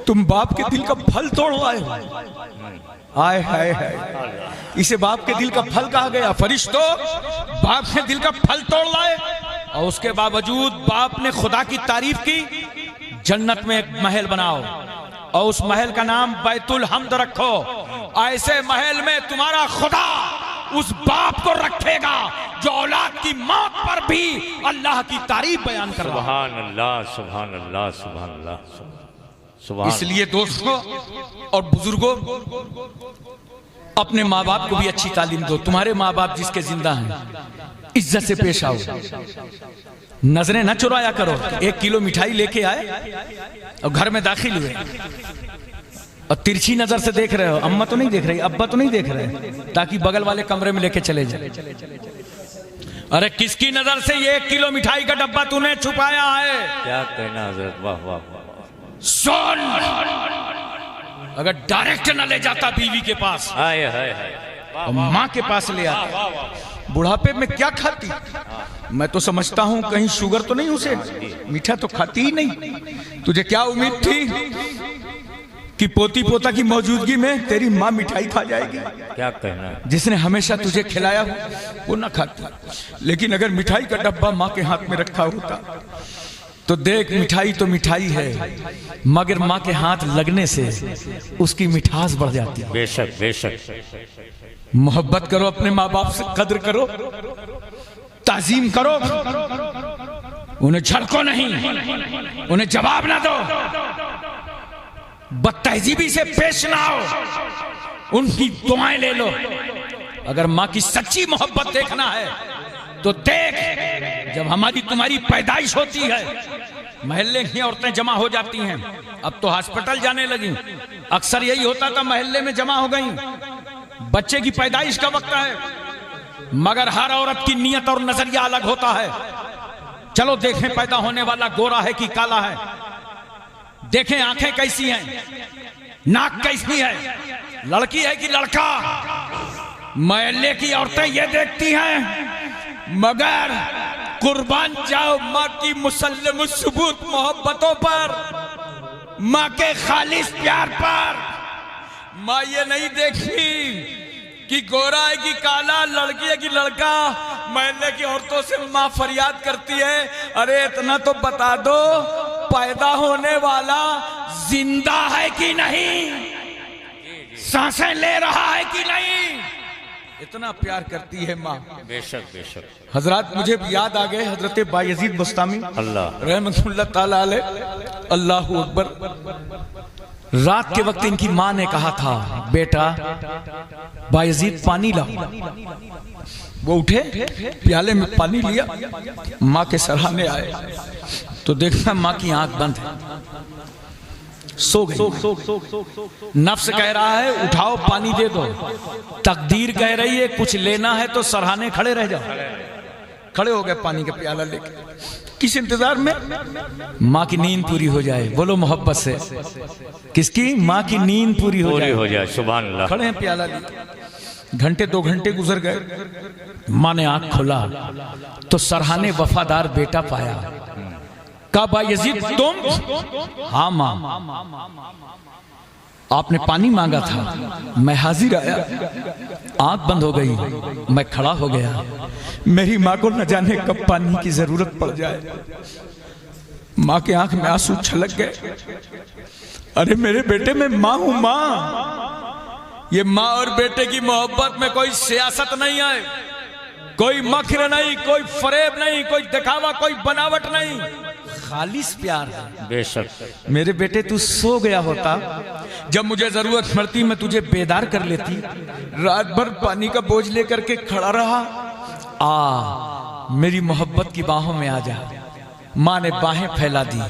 Speaker 5: तुम बाप के दिल का फल तोड़ लाए हो। आय हाय हाय, इसे बाप के दिल का फल कहा गया। फरिश्तों बाप के दिल का फल तोड़ लाए और उसके बावजूद बाप ने खुदा की तारीफ की। जन्नत में एक महल बनाओ और उस महल का नाम बैतुल हम्द रखो। ऐसे महल में तुम्हारा खुदा उस बाप को रखेगा जो औलाद की मौत पर भी अल्लाह की तारीफ बयान कर रहा है।
Speaker 6: सुभान अल्लाह, सुभान अल्लाह, सुभान अल्लाह, सुभान।
Speaker 5: इसलिए दोस्तों और बुजुर्गों, अपने माँ बाप को भी अच्छी तालीम दो। तुम्हारे माँ बाप जिसके जिंदा हैं, इज्जत से पेश आओ, नजरें न चुराया करो। 1 किलो मिठाई लेके आए और घर में दाखिल हुए और तिरछी नजर से देख रहे हो, अम्मा तो नहीं देख रही, अब्बा तो नहीं देख रहे, ताकि बगल वाले कमरे में लेके चले जाए। अरे किसकी नजर से ये 1 किलो मिठाई का डब्बा तूने छुपाया है?
Speaker 6: क्या कहना हजरत, वाह वाह वाह।
Speaker 5: सुन, अगर डायरेक्ट न ले जाता बीवी के पास,
Speaker 6: हाय हाय हाय,
Speaker 5: और माँ के पास ले आता, बुढ़ापे में क्या खाती? मैं तो समझता हूँ कहीं शुगर तो नहीं उसे, मीठा तो खाती ही नहीं। तुझे क्या उम्मीद थी कि पोती पोता की मौजूदगी में तेरी माँ मिठाई खा जाएगी?
Speaker 6: क्या कहना है?
Speaker 5: जिसने हमेशा तुझे खिलाया हो वो ना खाती। लेकिन अगर मिठाई का डब्बा माँ के हाथ में रखा होता तो देख, मिठाई तो मिठाई है, मगर माँ के हाथ लगने से उसकी मिठास बढ़ जाती है।
Speaker 6: बेशक बेशक।
Speaker 5: मोहब्बत करो, अपने माँ बाप से कद्र करो, ताजीम करो, उन्हें झड़को नहीं, उन्हें जवाब ना दो, बदतहजीबी से पेश ना आओ, उनकी दुआएं ले लो। अगर माँ की सच्ची मोहब्बत देखना है तो देख, जब हमारी तुम्हारी पैदाइश होती है मोहल्ले की औरतें जमा हो जाती हैं। अब तो हॉस्पिटल जाने लगी, अक्सर यही होता था, मोहल्ले में जमा हो गई। बच्चे की पैदाइश का वक्त है, मगर हर औरत की नीयत और नजरिया अलग होता है। चलो देखें पैदा होने वाला गोरा है कि काला है, देखें आंखें कैसी हैं, नाक कैसी है, लड़की है कि लड़का। मोहल्ले की औरतें ये देखती हैं, मगर कुर्बान जाओ माँ की मुसल्लम सुबूत मोहब्बतों पर, माँ के खालिस प्यार पर। माँ ये नहीं देखी कि गोरा है कि काला, लड़की है कि लड़का। मोहल्ले की औरतों से माँ फरियाद करती है, अरे इतना तो बता दो पैदा होने वाला जिंदा है कि नहीं, सांसें ले रहा है कि नहीं। इतना प्यार करती है माँ।
Speaker 6: बेशक बेशक।
Speaker 5: हजरत मुझे याद आ गए हजरत बायजीद बुस्तामी
Speaker 6: अल्लाह
Speaker 5: रहमतुल्लाह ताला अलैह, अल्लाहू अकबर। रात के वक्त इनकी माँ ने कहा था, बेटा बायजीद पानी लाओ। वो उठे, प्याले में पानी लिया, माँ के सराहने आए तो देखा माँ की आंख बंद है, सो गई। नफ्स कह रहा है उठाओ पानी दे दो, तकदीर कह रही है कुछ लेना है तो सराहने खड़े रह जाओ। खड़े हो गए पानी का प्याला लेके, किस इंतजार में? माँ की नींद पूरी हो जाए। बोलो मोहब्बत से, किसकी? माँ की नींद पूरी हो जाए।
Speaker 6: सुभान अल्लाह।
Speaker 5: खड़े हैं प्याला लेके, घंटे 2 घंटे गुजर गए, माँ ने आंख खोला तो सरहाने वफादार बेटा पाया। कहा बायजीद तुम? हाँ माँ, आपने पानी मांगा था, मैं हाजिर आया। आंख बंद हो गई, मैं खड़ा हो गया। मेरी माँ को न जाने कब पानी की जरूरत पड़ जाए। माँ के आंख में आंसू छलक गए। अरे मेरे बेटे, मैं माँ हूं माँ। ये माँ और बेटे की मोहब्बत में कोई सियासत नहीं है, कोई मक्र नहीं, कोई फरेब नहीं, कोई दिखावा, कोई बनावट नहीं, खालिस प्यार है।
Speaker 6: बेशक।
Speaker 5: मेरे बेटे तू सो गया होता, जब मुझे जरूरत पड़ती मैं तुझे बेदार कर लेती। रात भर पानी का बोझ लेकर के खड़ा रहा। मेरी मोहब्बत की बाहों में आ जा। माँ ने बाहें फैला दी।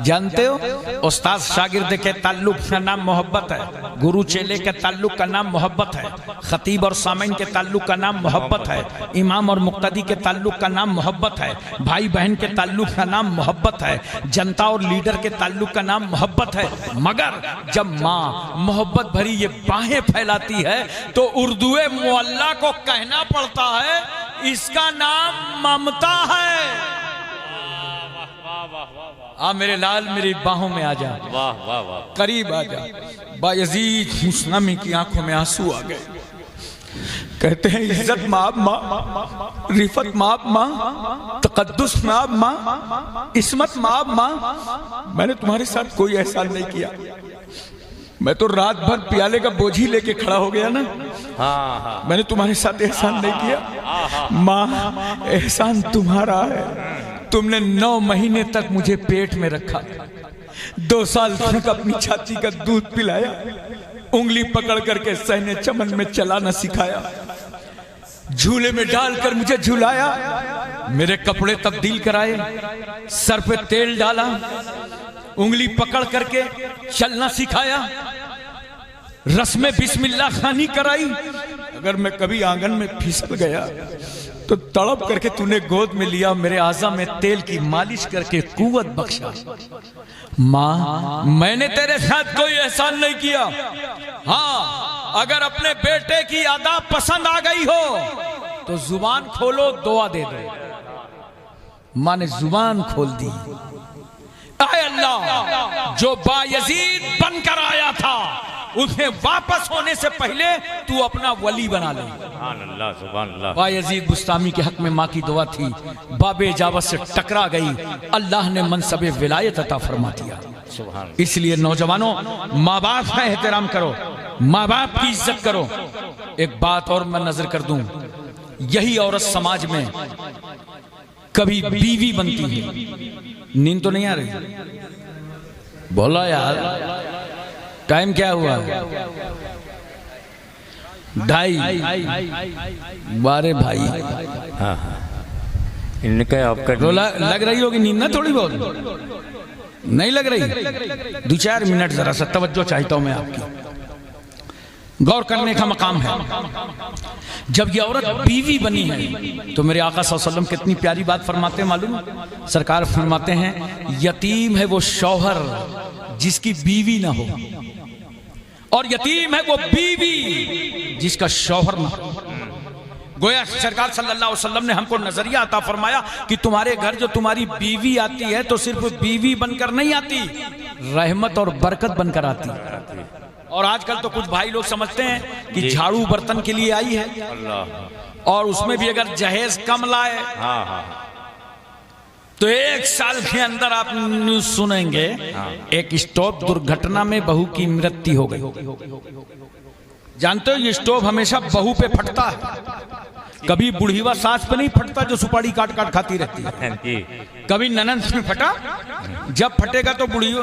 Speaker 5: जानते हो, उस्ताद शागिर्द के ताल्लुक का नाम मोहब्बत है, गुरु चेले के ताल्लुक का नाम मोहब्बत है, खतीब और सामीन के ताल्लुक का नाम मोहब्बत है, इमाम और मुक्तदी के ताल्लुक का नाम मोहब्बत है, भाई बहन के ताल्लुक का नाम मोहब्बत है, जनता और लीडर के ताल्लुक का नाम मोहब्बत है। मगर जब माँ मोहब्बत भरी ये बाहें फैलाती है तो उर्दुए मुअल्ला को कहना पड़ता है, इसका नाम ममता है। मेरे लाल, मेरी बाहों में आ जा।
Speaker 6: वाह वाह वाह।
Speaker 5: करीब आ जा। बायजीद मुस्लिम की आंखों में आंसू आ गए। कहते हैं इज्जत माब माँ, रिफत माब माँ, तकद्दुस माब माँ, इस्मत माब माँ। मैंने तुम्हारे साथ कोई एहसान नहीं किया, मैं तो रात भर प्याले का बोझ ही लेके खड़ा हो गया ना।
Speaker 6: हाँ।
Speaker 5: मैंने तुम्हारे साथ एहसान नहीं किया। माँ, एहसान तुम्हारा है। तुमने 9 महीने तक मुझे पेट में रखा, 2 साल तक अपनी छाती का दूध पिलाया, उंगली पकड़ करके सहने चमन में चलाना सिखाया, झूले में डालकर मुझे झुलाया, मेरे कपड़े तब्दील कराए, सर पे तेल डाला, उंगली पकड़ करके चलना सिखाया, रस्म बिस्मिल्लाह खानी कराई। अगर मैं कभी आंगन में फिसल गया तो तड़प करके तूने गोद में लिया, मेरे आज़ा में तेल की मालिश करके कुव्वत बख्शा। माँ, मैंने तेरे साथ कोई एहसान नहीं किया। हाँ, अगर अपने बेटे की अदा पसंद आ गई हो तो जुबान खोलो, दुआ दे दो। माँ ने जुबान खोल दी। ऐ अल्लाह, जो बायजीद बनकर आया था उसे वापस होने से पहले तू अपना वली बना ले।
Speaker 6: सुभान अल्लाह, सुभान अल्लाह।
Speaker 5: बायजीद बुस्तामी के हक में माँ की दुआ थी, बाबे जावत से टकरा गई, अल्लाह ने मनसबे विलायत अता फरमा दिया।
Speaker 6: सुभान।
Speaker 5: इसलिए नौजवानों, माँ बाप का एहतराम करो, माँ बाप की इज्जत करो। एक बात और मैं नजर कर दूं, यही औरत समाज में कभी बीवी बनती है। नींद तो नहीं आ रही? बोला यार, टाइम क्या हुआ? 2.5 बारे भाई
Speaker 6: हाँ हाँ इनका आपका
Speaker 5: लग रही होगी नींद ना थोड़ी बहुत, नहीं लग रही? 2-4 मिनट जरा सा तवज्जो चाहता हूं मैं आपकी, गौर करने का मकाम है। जब ये औरत बीवी बनी है तो मेरे आका सल्लल्लाहु अलैहि वसल्लम कितनी प्यारी बात फरमाते हैं मालूम? सरकार फरमाते हैं यतीम है वो शौहर जिसकी बीवी ना हो, और यतीम है वो बीवी जिसका शौहर ना हो। गोया सरकार सल्लल्लाहु अलैहि वसल्लम ने हमको नजरिया अता फरमाया कि तुम्हारे घर जो तुम्हारी बीवी आती है तो सिर्फ बीवी बनकर नहीं आती, रहमत और बरकत बनकर आती है। और आजकल तो कुछ भाई लोग समझते हैं कि झाड़ू बर्तन के लिए आई है, और उसमें भी अगर जहेज कम लाए तो 1 साल के अंदर आप न्यूज सुनेंगे एक स्टोव दुर्घटना में बहू की मृत्यु हो गई। जानते हो ये स्टोव हमेशा बहू पे फटता है, कभी बुढ़ीवा सास पे नहीं फटता जो सुपारी काट काट खाती रहती है। कभी ननंद में फटा, जब फटेगा तो बुढ़ी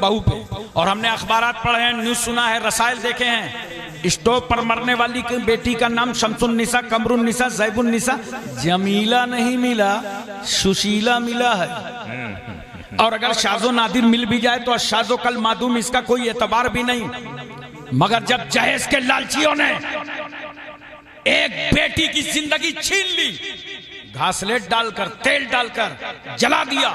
Speaker 5: बहू पे। और हमने अखबारात पढ़े हैं, न्यूज सुना है, रसायल देखे हैं, स्टोव पर मरने वाली की बेटी का नाम शमसुन्निसा, कमरुन्निसा, जैबुन्निसा, जमीला नहीं मिला, सुशीला मिला है। और अगर शाजो नादिर मिल भी जाए तो शाजो कल मादूम, इसका कोई एतबार भी नहीं। मगर जब जहेज के लालचियों ने एक बेटी की जिंदगी छीन ली, घासलेट डालकर, तेल डालकर जला दिया,